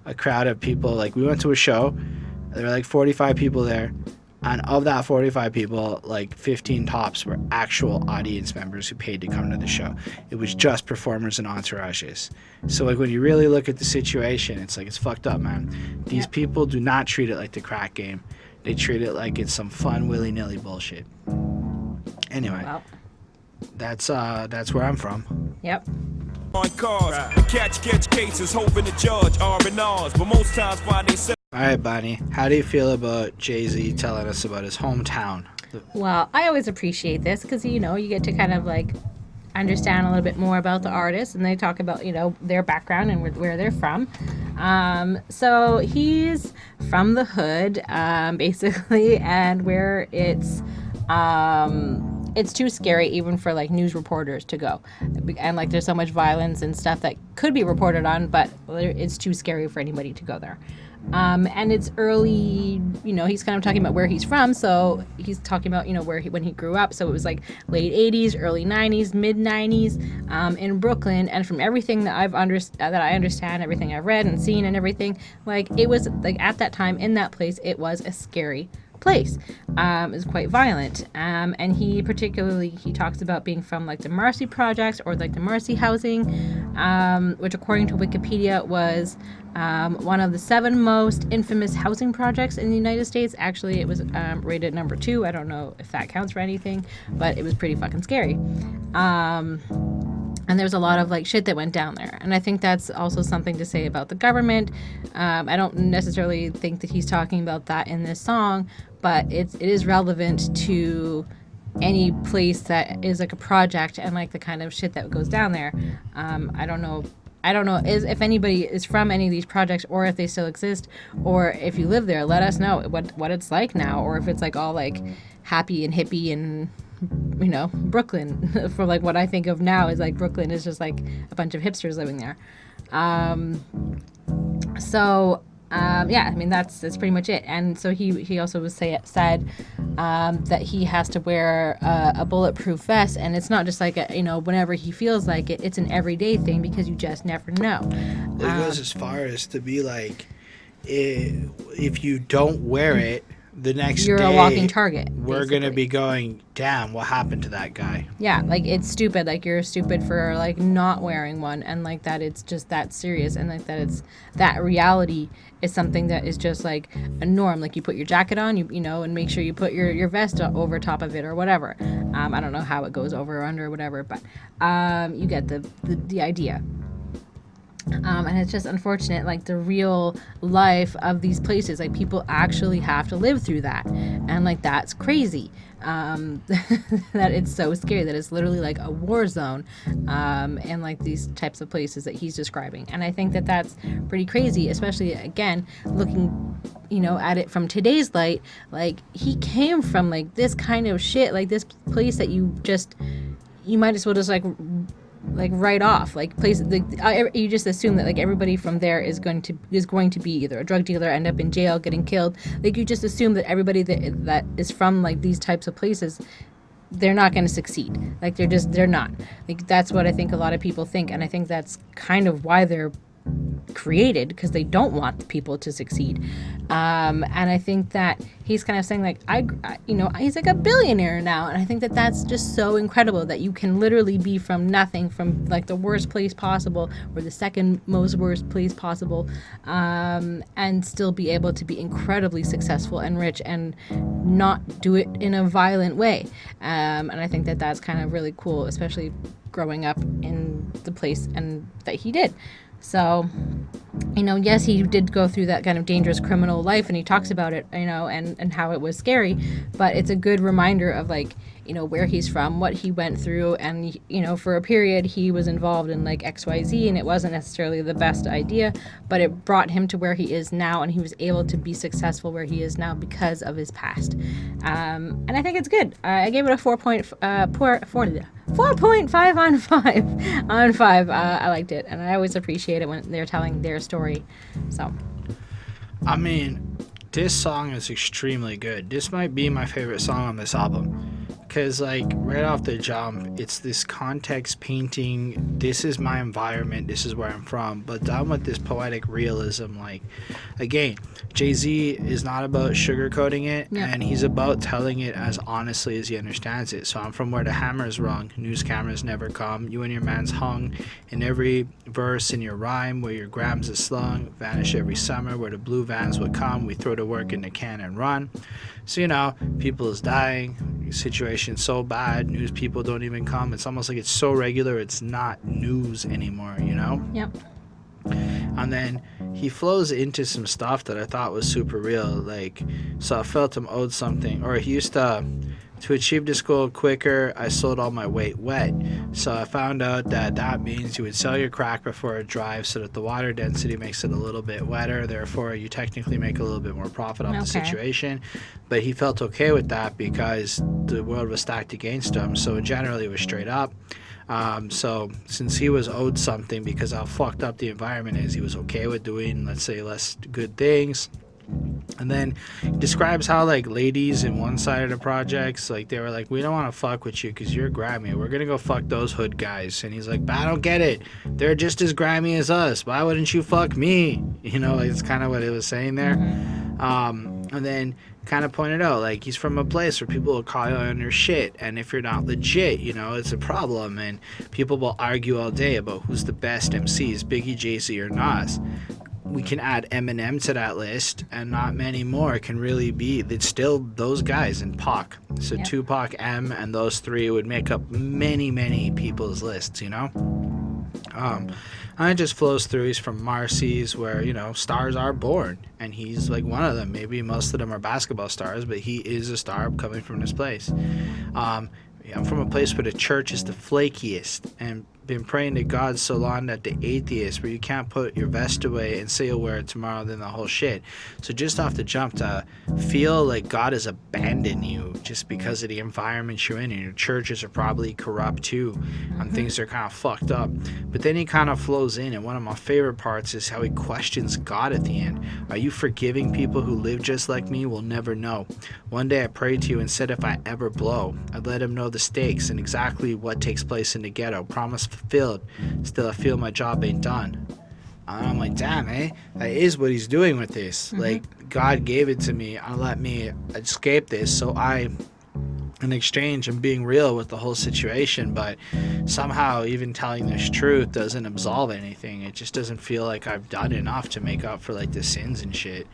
of people. Like, we went to a show, there were like 45 people there. And of that 45 people, like 15 tops were actual audience members who paid to come to the show. It was just performers and entourages. So, like, when you really look at the situation, it's like, it's fucked up, man. These people do not treat it like the crack game. They treat it like it's some fun, willy-nilly bullshit. Anyway, that's where I'm from. Yep. On cars, catch cases, hoping the judge R&Rs, but most times find they say. All right, Bonnie, how do you feel about Jay-Z telling us about his hometown? Well, I always appreciate this because, you know, you get to kind of, like, understand a little bit more about the artist, and they talk about, you know, their background and where they're from. So he's from the hood, basically, and where it's too scary even for, like, news reporters to go. And, like, there's so much violence and stuff that could be reported on, but it's too scary for anybody to go there. And it's early, you know, he's kind of talking about where he's from, so he's talking about, you know, when he grew up, so it was like late 80s, early 90s, mid 90s, in Brooklyn, and from everything that I understand, everything I've read and seen and everything, like, it was, like, at that time, in that place, it was a scary place. It was quite violent, and he talks about being from, like, the Marcy projects, or, like, the Marcy housing, which according to Wikipedia was one of the 7 most infamous housing projects in the United States. Actually, it was rated number 2. I don't know if that counts for anything, but it was pretty fucking scary. And there's a lot of, like, shit that went down there. And I think that's also something to say about the government. I don't necessarily think that he's talking about that in this song, but it is relevant to any place that is, like, a project and, like, the kind of shit that goes down there. I don't know if anybody is from any of these projects, or if they still exist, or if you live there, let us know what it's like now, or if it's, like, all, like, happy and hippie and, you know, Brooklyn. For, like, what I think of now is, like, Brooklyn is just, like, a bunch of hipsters living there. Yeah, I mean, that's pretty much it. And so he also said that he has to wear a bulletproof vest, and it's not just like whenever he feels like it, it's an everyday thing, because you just never know. It goes as far as to be like, if you don't wear it, the next you're day, a walking target. We're going to be going, damn, what happened to that guy? Yeah, like, it's stupid. Like, you're stupid for, like, not wearing one, and, like, that it's just that serious, and, like, that reality is something that is just, like, a norm. Like, you put your jacket on, you know, and make sure you put your vest over top of it or whatever. I don't know how it goes over or under or whatever, but you get the idea. And it's just unfortunate, like the real life of these places, like people actually have to live through that, and like that's crazy. That it's so scary that it's literally like a war zone, and like these types of places that he's describing. And I think that that's pretty crazy, especially again looking, at it from today's light. Like he came from like this kind of shit, like this place that you might as well just like write off, like place, like you just assume that like everybody from there is going to be either a drug dealer, end up in jail, getting killed. Like you just assume that everybody that is from like these types of places, they're not going to succeed. Like they're not. Like that's what I think a lot of people think, and I think that's kind of why they're created, because they don't want people to succeed. And I think that he's kind of saying like he's like a billionaire now, and I think that that's just so incredible that you can literally be from nothing, from like the worst place possible or the second most worst place possible, and still be able to be incredibly successful and rich and not do it in a violent way. And I think that that's kind of really cool, especially growing up in the place and that he did. So, yes, he did go through that kind of dangerous criminal life, and he talks about it, and how it was scary, but it's a good reminder of like, where he's from, what he went through, and, for a period he was involved in like XYZ, and it wasn't necessarily the best idea, but it brought him to where he is now, and he was able to be successful where he is now because of his past. And I think it's good. I gave it a 4.5 on 5. I liked it, and I always appreciate it when they're telling their story. So, I mean, this song is extremely good. This might be my favorite song on this album. Because, like, right off the jump, it's this context painting. This is my environment. This is where I'm from. But done with this poetic realism. Like, again, Jay-Z is not about sugarcoating it. Yeah. And he's about telling it as honestly as he understands it. So I'm from where the hammer's rung. News cameras never come. You and your man's hung. In every verse in your rhyme where your grams is slung. Vanish every summer where the blue vans would come. We throw the work in the can and run. So, people is dying. Situation so bad, news people don't even come. It's almost like it's so regular, it's not news anymore, Yep. And then he flows into some stuff that I thought was super real. Like, so I felt him owed something, or he used to achieve this goal quicker, I sold all my weight wet. So I found out that means you would sell your crack before it dries so that the water density makes it a little bit wetter. Therefore, you technically make a little bit more profit off the situation. But he felt okay with that because the world was stacked against him. So generally, it was straight up. So since he was owed something because how fucked up the environment is, he was okay with doing, let's say, less good things. And then he describes how, like, ladies in one side of the projects, like, they were like, we don't want to fuck with you because you're grimy. We're going to go fuck those hood guys. And he's like, but I don't get it. They're just as grimy as us. Why wouldn't you fuck me? It's kind of what it was saying there. And then kind of pointed out, like, he's from a place where people will call you on your shit. And if you're not legit, it's a problem. And people will argue all day about who's the best MCs, Biggie, Jay-Z, or Nas. We can add Eminem to that list, and not many more can really be. It's still those guys and Pac. So yep. Tupac, M, and those three would make up many, many people's lists, And it just flows through. He's from Marcy's, where, stars are born. And he's like one of them. Maybe most of them are basketball stars, but he is a star coming from this place. I'm from a place where the church is the flakiest, and been praying to God so long that the atheist, where you can't put your vest away and say you'll wear it tomorrow, then the whole shit. So just off the jump, to feel like God has abandoned you just because of the environment you're in, and your churches are probably corrupt too, and things are kind of fucked up. But then he kind of flows in, and one of my favorite parts is how he questions God at the end. Are you forgiving people who live just like me? We'll never know. One day I prayed to you and said if I ever blow, I'd let him know the stakes and exactly what takes place in the ghetto. Promise fulfilled. Still, I feel my job ain't done. And I'm like, damn, that is what he's doing with this. Like, God gave it to me and let me escape this, so I an exchange and being real with the whole situation, but somehow even telling this truth doesn't absolve anything. It just doesn't feel like I've done enough to make up for like the sins and shit.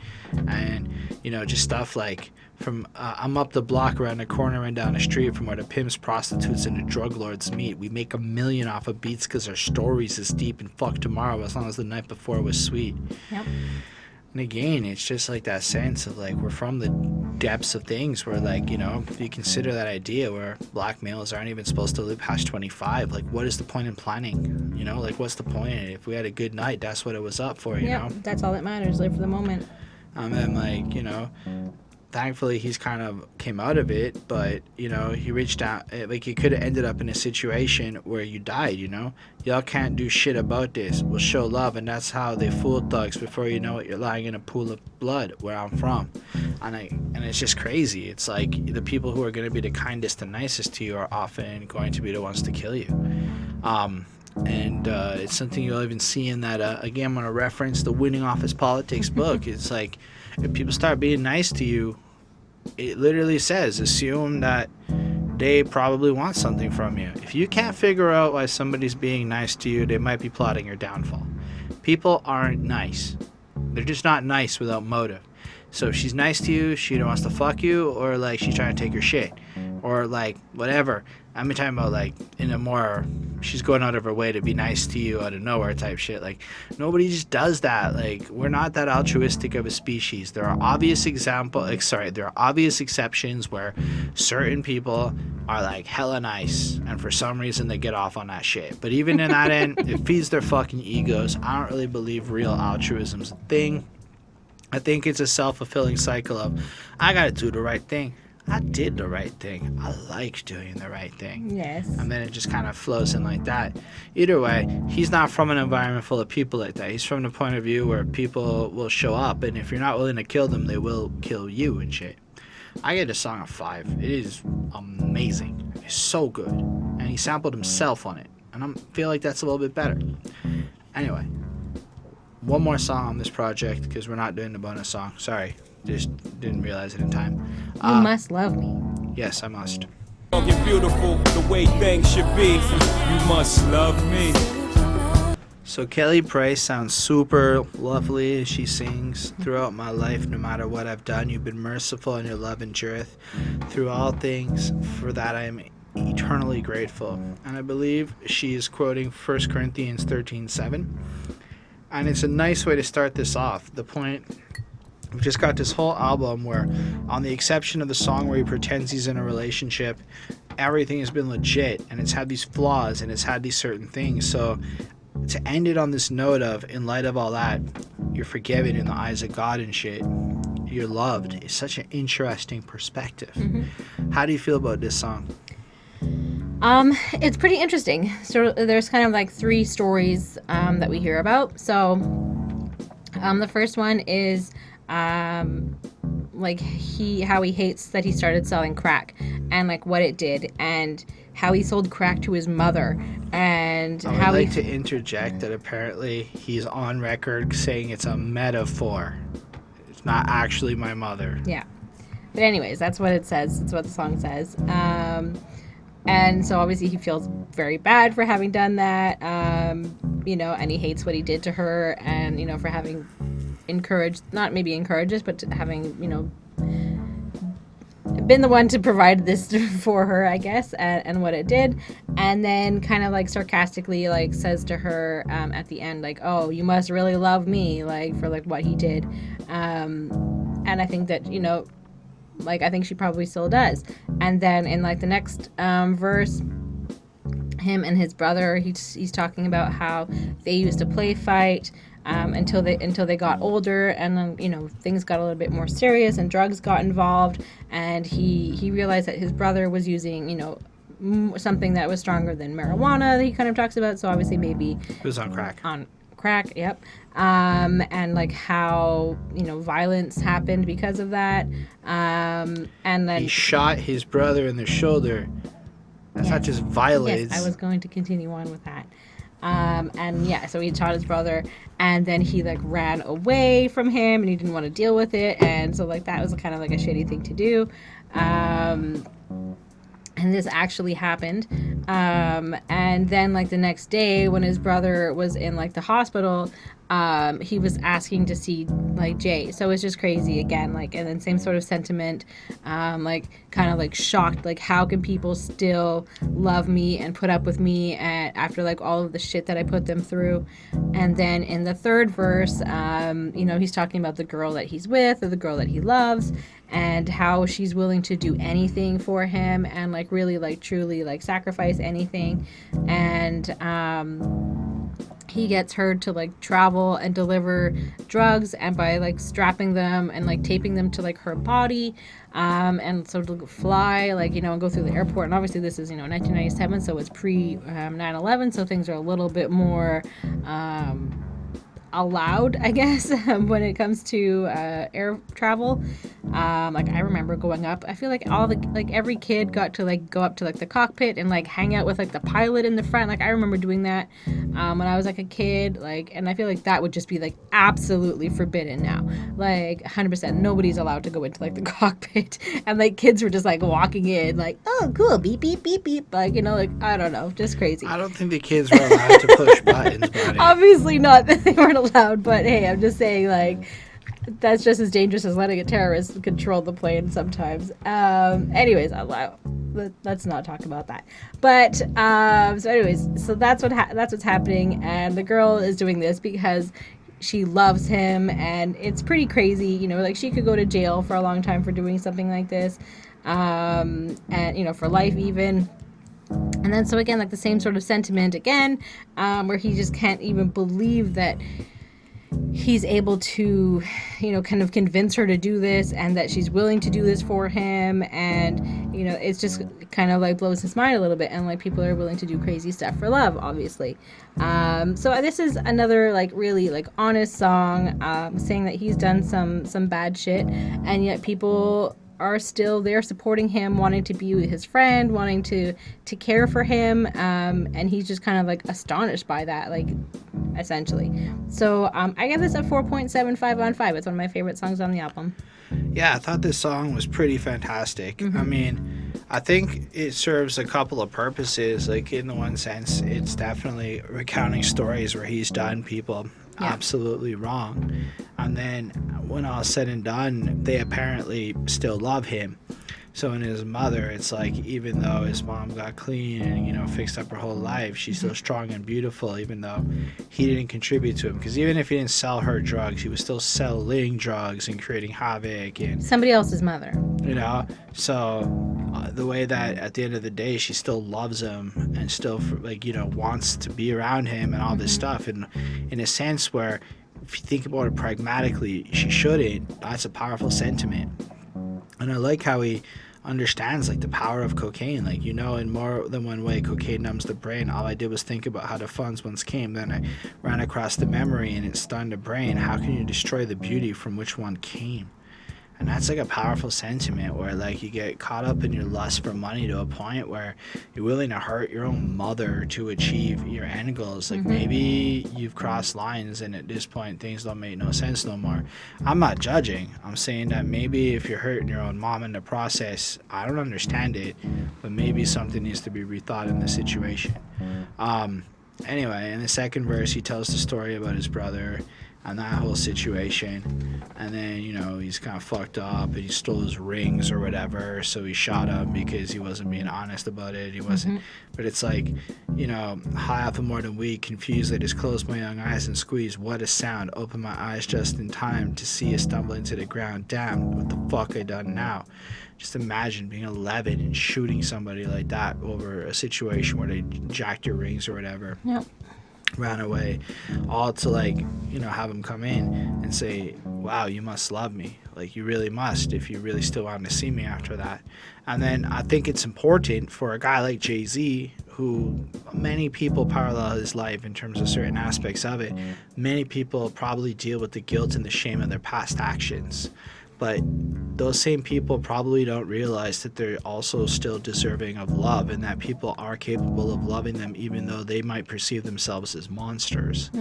And you know, just stuff like from I'm up the block around the corner and down the street from where the pimps, prostitutes, and the drug lords meet. We make $1 million off of beats because our stories is deep, and fuck tomorrow as long as the night before was sweet. Yep. And again, it's just like that sense of like we're from the depths of things where, like, you know, if you consider that idea where black males aren't even supposed to live past 25, like what is the point in planning? You know, like what's the point? If we had a good night, that's what it was up for, you know? That's all that matters. Live for the moment. And like, you know, thankfully he's kind of came out of it, but you know, he reached out, like he could have ended up in a situation where you died, you know. Y'all can't do shit about this. We'll show love, and that's how they fool thugs. Before you know it, you're lying in a pool of blood where I'm from. And it's just crazy. It's like the people who are going to be the kindest and nicest to you are often going to be the ones to kill you. It's something you'll even see in that, again, I'm going to reference the Winning Office Politics book. It's like, if people start being nice to you, it literally says, assume that they probably want something from you. If you can't figure out why somebody's being nice to you, they might be plotting your downfall. People aren't nice. They're just not nice without motive. So if she's nice to you, she either wants to fuck you, or like she's trying to take your shit, or like whatever. I'm talking about like in a more, she's going out of her way to be nice to you out of nowhere type shit. Like nobody just does that. Like we're not that altruistic of a species. There are obvious there are obvious exceptions where certain people are like hella nice, and for some reason they get off on that shit. But even in that end, it feeds their fucking egos. I don't really believe real altruism's a thing. I think it's a self-fulfilling cycle of, I gotta do the right thing. I did the right thing. I like doing the right thing. Yes. And then it just kind of flows in like that. Either way, he's not from an environment full of people like that. He's from the point of view where people will show up, and if you're not willing to kill them, they will kill you and shit. I get a song of 5. It is amazing. It's so good. And he sampled himself on it. And I feel like that's a little bit better. Anyway. One more song on this project, because we're not doing the bonus song. Sorry, just didn't realize it in time. You must love me. Yes, I must. Fucking beautiful, the way things should be. You must love me. So Kelly Price sounds super lovely as she sings. Throughout my life, no matter what I've done, you've been merciful, and your love endureth through all things. For that I am eternally grateful. And I believe she is quoting 1 Corinthians 13:7. And it's a nice way to start this off. The point, we've just got this whole album where, on the exception of the song where he pretends he's in a relationship, everything has been legit, and it's had these flaws, and it's had these certain things. So to end it on this note of, in light of all that, you're forgiven in the eyes of God and shit, you're loved, is such an interesting perspective. Mm-hmm. How do you feel about this song? It's pretty interesting. So there's kind of like 3 stories that we hear about. So the first one is like how he hates that he started selling crack, and like what it did, and how he sold crack to his mother, and I would like to interject that apparently he's on record saying it's a metaphor. It's not actually my mother. Yeah. But anyways, that's what it says. That's what the song says. And so obviously he feels very bad for having done that, you know, and he hates what he did to her, and, you know, for having not maybe encourages, but having, you know, been the one to provide this for her, I guess, and what it did. And then kind of like sarcastically like says to her at the end, like, oh, you must really love me, like, for like what he did. And I think that, you know, like, I think she probably still does. And then in like the next verse, him and his brother, he's talking about how they used to play fight until they got older, and then, you know, things got a little bit more serious and drugs got involved, and he realized that his brother was using, you know, something that was stronger than marijuana that he kind of talks about. So obviously maybe It was on crack. Yep. And like how, you know, violence happened because of that. And then he shot his brother in the shoulder. That's not just violence. Yes, I was going to continue on with that. And yeah, so he shot his brother, and then he like ran away from him, and he didn't want to deal with it, and so like that was kind of like a shitty thing to do. and this actually happened. And then like the next day when his brother was in like the hospital, he was asking to see like Jay. So it's just crazy again, like, and then same sort of sentiment, like kind of like shocked, like how can people still love me and put up with me and after like all of the shit that I put them through. And then in the third verse, you know, he's talking about the girl that he's with or the girl that he loves and how she's willing to do anything for him and like really like truly like sacrifice anything. And he gets her to like travel and deliver drugs, and by like strapping them and like taping them to like her body, and so to fly like, you know, and go through the airport. And obviously this is, you know, 1997, so it's pre 9/11, so things are a little bit more allowed, I guess, when it comes to air travel. Like I remember growing up, I feel like every kid got to like go up to like the cockpit and like hang out with like the pilot in the front. Like I remember doing that when I was like a kid, like, and I feel like that would just be like absolutely forbidden now. Like 100%, nobody's allowed to go into like the cockpit, and like kids were just like walking in like, oh cool, beep beep beep beep, like, you know, like I don't know, just crazy. I don't think the kids were allowed to push buttons, buddy. Obviously not that they weren't allowed, but hey, I'm just saying, like, that's just as dangerous as letting a terrorist control the plane sometimes. Anyways, let's not talk about that. But so anyways, so that's what's happening, and the girl is doing this because she loves him, and it's pretty crazy, you know, like she could go to jail for a long time for doing something like this, and you know, for life even. And then so again, like the same sort of sentiment again, where he just can't even believe that he's able to, you know, kind of convince her to do this and that she's willing to do this for him. And, you know, it's just kind of like blows his mind a little bit. And like people are willing to do crazy stuff for love, obviously. So this is another like really like honest song, saying that he's done some bad shit, and yet people are still there supporting him, wanting to be his friend, wanting to care for him, and he's just kind of like astonished by that, like, essentially. So I give this a 4.75 on 5. It's one of my favorite songs on the album. Yeah, I thought this song was pretty fantastic. Mm-hmm. I mean, I think it serves a couple of purposes. Like, in the one sense, it's definitely recounting stories where he's done people absolutely wrong. And then when all said and done, they apparently still love him. So in his mother, it's like, even though his mom got clean and, you know, fixed up her whole life, she's still strong and beautiful, even though he didn't contribute to him. Because even if he didn't sell her drugs, he was still selling drugs and creating havoc. And somebody else's mother. You know? So the way that at the end of the day, she still loves him and still, like, you know, wants to be around him and all this stuff. And in a sense where, if you think about it pragmatically, she shouldn't. That's a powerful sentiment. And I like how he understands like the power of cocaine. Like, you know, in more than one way, cocaine numbs the brain. All I did was think about how the funds once came, then I ran across the memory and it stunned the brain. How can you destroy the beauty from which one came? And that's like a powerful sentiment where like you get caught up in your lust for money to a point where you're willing to hurt your own mother to achieve your end goals. Like maybe you've crossed lines and at this point things don't make no sense no more. I'm not judging. I'm saying that maybe if you're hurting your own mom in the process, I don't understand it, but maybe something needs to be rethought in the situation. Anyway, in the second verse, he tells the story about his brother and that whole situation, and then, you know, he's kind of fucked up and he stole his rings or whatever, so he shot him because he wasn't being honest about it. He wasn't, but it's like, you know, high off of more than weed, confused, I just closed my young eyes and squeezed, what a sound, open my eyes just in time to see you stumble into the ground, damn, what the fuck I done now? Just imagine being 11 and shooting somebody like that over a situation where they jacked your rings or whatever. Yep. Ran away, all to, like, you know, have him come in and say, wow, you must love me, like, you really must, if you really still want to see me after that. And then I think it's important for a guy like Jay-Z, who many people parallel his life in terms of certain aspects of it. Many people probably deal with the guilt and the shame of their past actions, but those same people probably don't realize that they're also still deserving of love, and that people are capable of loving them even though they might perceive themselves as monsters.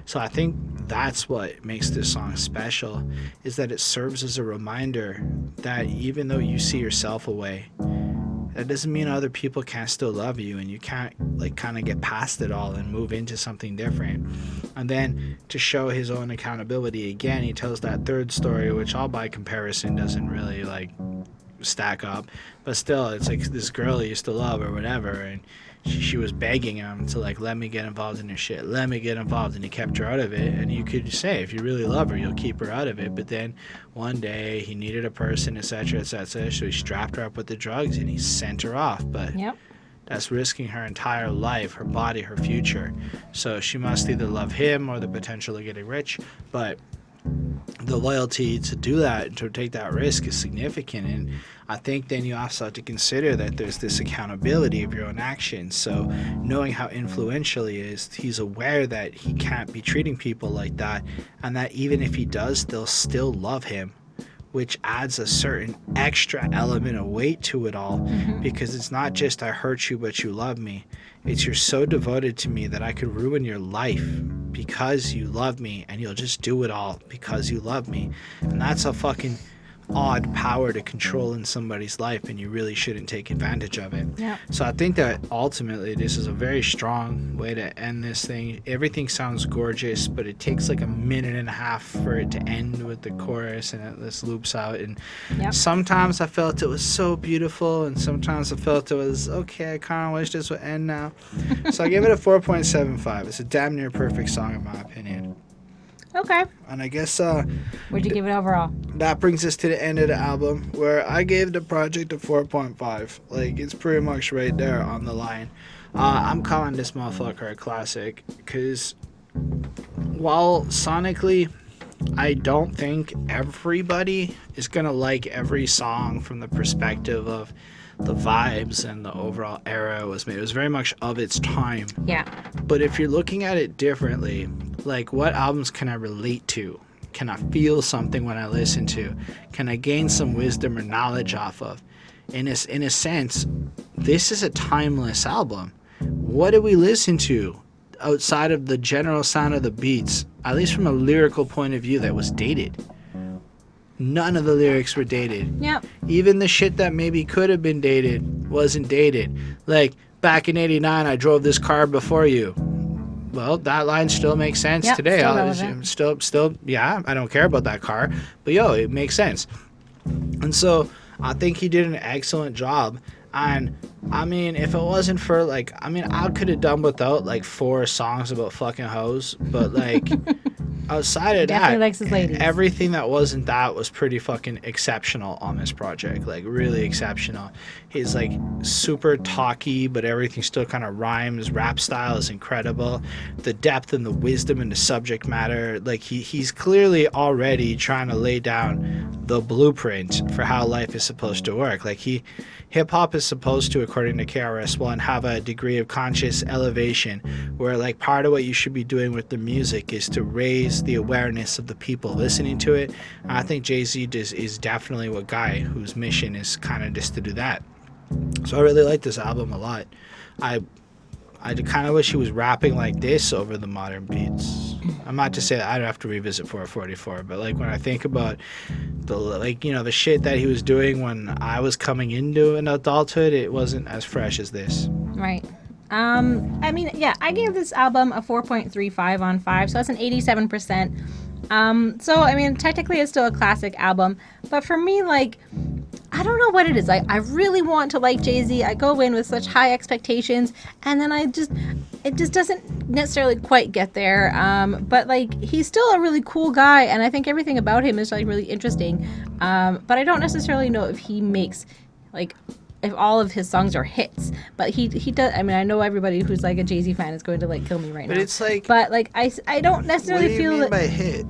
So I think that's what makes this song special, is that it serves as a reminder that even though you see yourself away, that doesn't mean other people can't still love you and you can't like kind of get past it all and move into something different. And then to show his own accountability again, he tells that third story, which all by comparison doesn't really like stack up, but still it's like this girl he used to love or whatever, and she was begging him to like, let me get involved in your shit, let me get involved, and he kept her out of it. And you could say, if you really love her, you'll keep her out of it. But then one day he needed a person, etc., etc., so he strapped her up with the drugs and he sent her off. But that's risking her entire life, her body, her future. So she must either love him or the potential of getting rich, but the loyalty to do that, to take that risk, is significant. And I think then you also have to consider that there's this accountability of your own actions. So knowing how influential he is, he's aware that he can't be treating people like that, and that even if he does, they'll still love him, which adds a certain extra element of weight to it all, because it's not just I hurt you but you love me. It's you're so devoted to me that I could ruin your life because you love me, and you'll just do it all because you love me. And that's a fucking odd power to control in somebody's life, and you really shouldn't take advantage of it. So I think that ultimately this is a very strong way to end this thing. Everything sounds gorgeous, but it takes like a minute and a half for it to end with the chorus, and it just loops out. And sometimes I felt it was so beautiful, and sometimes I felt it was okay, I kind of wish this would end now. So I give it a 4.75. It's a damn near perfect song in my opinion. Okay. And I guess what'd you give it overall? That brings us to the end of the album, where I gave the project a 4.5. Like, it's pretty much right there on the line. I'm calling this motherfucker a classic, because while sonically I don't think everybody is gonna like every song from the perspective of the vibes and the overall era it was made. It was very much of its time. Yeah. But if you're looking at it differently, like, what albums can I relate to? Can I feel something when I listen to? Can I gain some wisdom or knowledge off of? In a sense, this is a timeless album. What do we listen to outside of the general sound of the beats, at least from a lyrical point of view, that was dated? None of the lyrics were dated. Yep. Even the shit that maybe could have been dated wasn't dated. Like, back in '89, I drove this car before you. Well, that line still makes sense today. Still, yeah, I don't care about that car, but yo, it makes sense. And so I think he did an excellent job. And I mean, if it wasn't for like, I mean, I could have done without like 4 songs about fucking hoes, but like outside of Definitely that, likes his ladies. everything that wasn't that was pretty fucking exceptional on this project. Like, really exceptional. He's like super talky, but everything still kind of rhymes. Rap style is incredible. The depth and the wisdom and the subject matter, like he's clearly already trying to lay down the blueprint for how life is supposed to work. Like, hip hop is supposed to, according to KRS-One, have a degree of conscious elevation, where like part of what you should be doing with the music is to raise the awareness of the people listening to it. And I think Jay-Z is definitely a guy whose mission is kind of just to do that. So I really like this album a lot. I kind of wish he was rapping like this over the modern beats. I'm not to say that I'd have to revisit 444, but like when I think about the shit that he was doing when I was coming into an adulthood, it wasn't as fresh as this. Right. I mean, yeah, I gave this album a 4.35 on 5, so that's an 87%. So, I mean, technically it's still a classic album, but for me, like, I don't know what it is. I really want to like Jay-Z. I go in with such high expectations, and then it just doesn't necessarily quite get there. But like, he's still a really cool guy, and I think everything about him is like really interesting. But I don't necessarily know if he makes like, if all of his songs are hits, but he does. I mean, I know everybody who's like a Jay-Z fan is going to like kill me right now. But it's like, but like, I don't necessarily feel what do you mean by hit?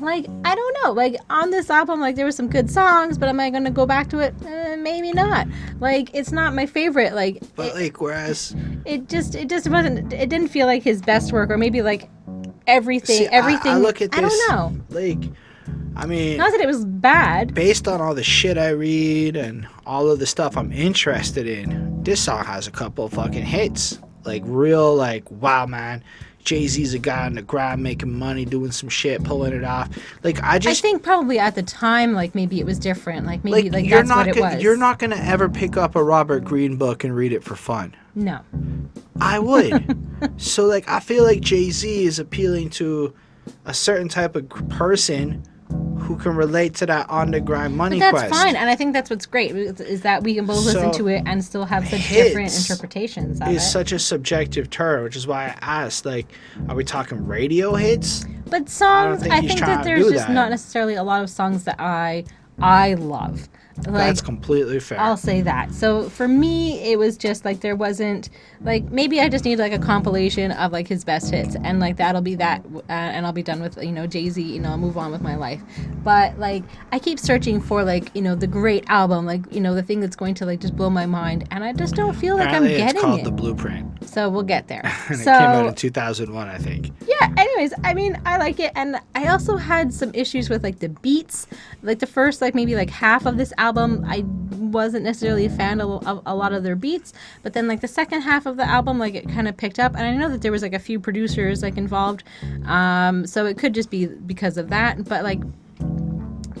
Like, I don't know. Like, on this album, like, there were some good songs, but am I going to go back to it? Maybe not. Like, it's not my favorite. Like, but like, whereas it just wasn't. It didn't feel like his best work, or maybe like everything. I look at this. I don't know. Like, I mean, not that it was bad. Based on all the shit I read and all of the stuff I'm interested in, this song has a couple fucking hits. Like, real, like, wow, man, Jay-Z's a guy on the grind making money, doing some shit, pulling it off. Like I I think probably at the time, like maybe it was different. Like maybe like you're that's not what it was. you're not gonna ever pick up a Robert Greene book and read it for fun. No. I would. So like I feel like Jay-Z is appealing to a certain type of person who can relate to that on the grind money But that's quest. fine, and I think that's what's great is that we can both listen to it and still have such different interpretations of it. Is such a subjective term, which is why I asked, like, are we talking radio hits? But songs, think I he's think trying that to there's do just that. not necessarily a lot of songs that I love. Like, That's completely fair. I'll say that. So for me, it was just like there wasn't like maybe I just need like a compilation of like his best hits, and like that'll be that, and I'll be done with Jay-Z. I'll move on with my life. But like I keep searching for like the great album, like the thing that's going to like just blow my mind, and I just don't feel like Apparently I'm getting it's called it. The Blueprint. So we'll get there. And So it came out in 2001, I think. yeah, anyways, I mean, I like it, and I also had some issues with like the beats. Like the first like maybe like half of this album, I wasn't necessarily a fan of a lot of their beats, but then like the second half of the album, like it kind of picked up, and I know that there was like a few producers like involved, so it could just be because of that, but like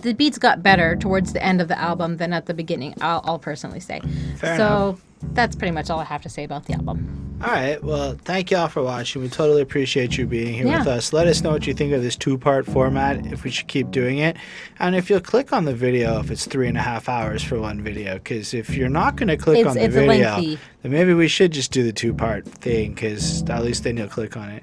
the beats got better towards the end of the album than at the beginning, I'll personally say. Fair so enough. That's pretty much all I have to say about the album. All right. Well, thank y'all for watching. We totally appreciate you being here Yeah. with us. Let us know what you think of this 2-part format, if we should keep doing it. And if you'll click on the video, if it's 3.5 hours for one video. Because if you're not going to click on the It's video, lengthy. then maybe we should just do the 2-part thing. Because at least then you'll click on it.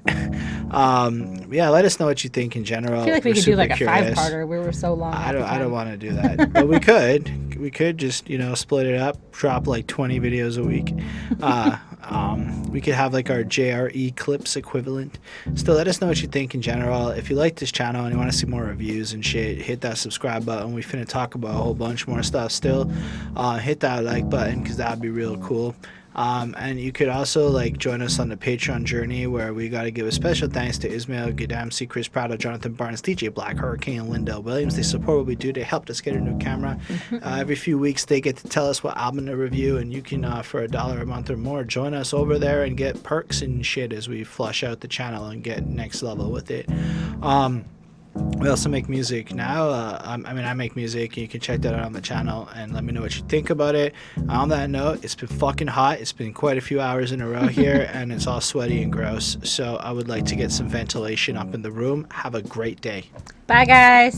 Yeah, let us know what you think in general. I feel like we We're could do like a super curious. 5-parter where we're so long. I don't want to do that, but we could. We could just split it up, drop like 20 videos a week. We could have like our JRE clips equivalent. Still, let us know what you think in general. If you like this channel and you want to see more reviews and shit, hit that subscribe button. We finna talk about a whole bunch more stuff still. Hit that like button because that would be real cool. And you could also like join us on the Patreon journey, where we got to give a special thanks to Ismail Gadamsi, Chris Prado, Jonathan Barnes, DJ Black, Hurricane, and Lindell Williams. They support what we do. They helped us get a new camera. Every few weeks they get to tell us what album to review, and you can for $1 a month or more join us over there and get perks and shit as we flush out the channel and get next level with it. We also make music now. I make music. You can check that out on the channel and let me know what you think about it. On that note, it's been fucking hot. It's been quite a few hours in a row here, and it's all sweaty and gross. So I would like to get some ventilation up in the room. Have a great day. Bye, guys.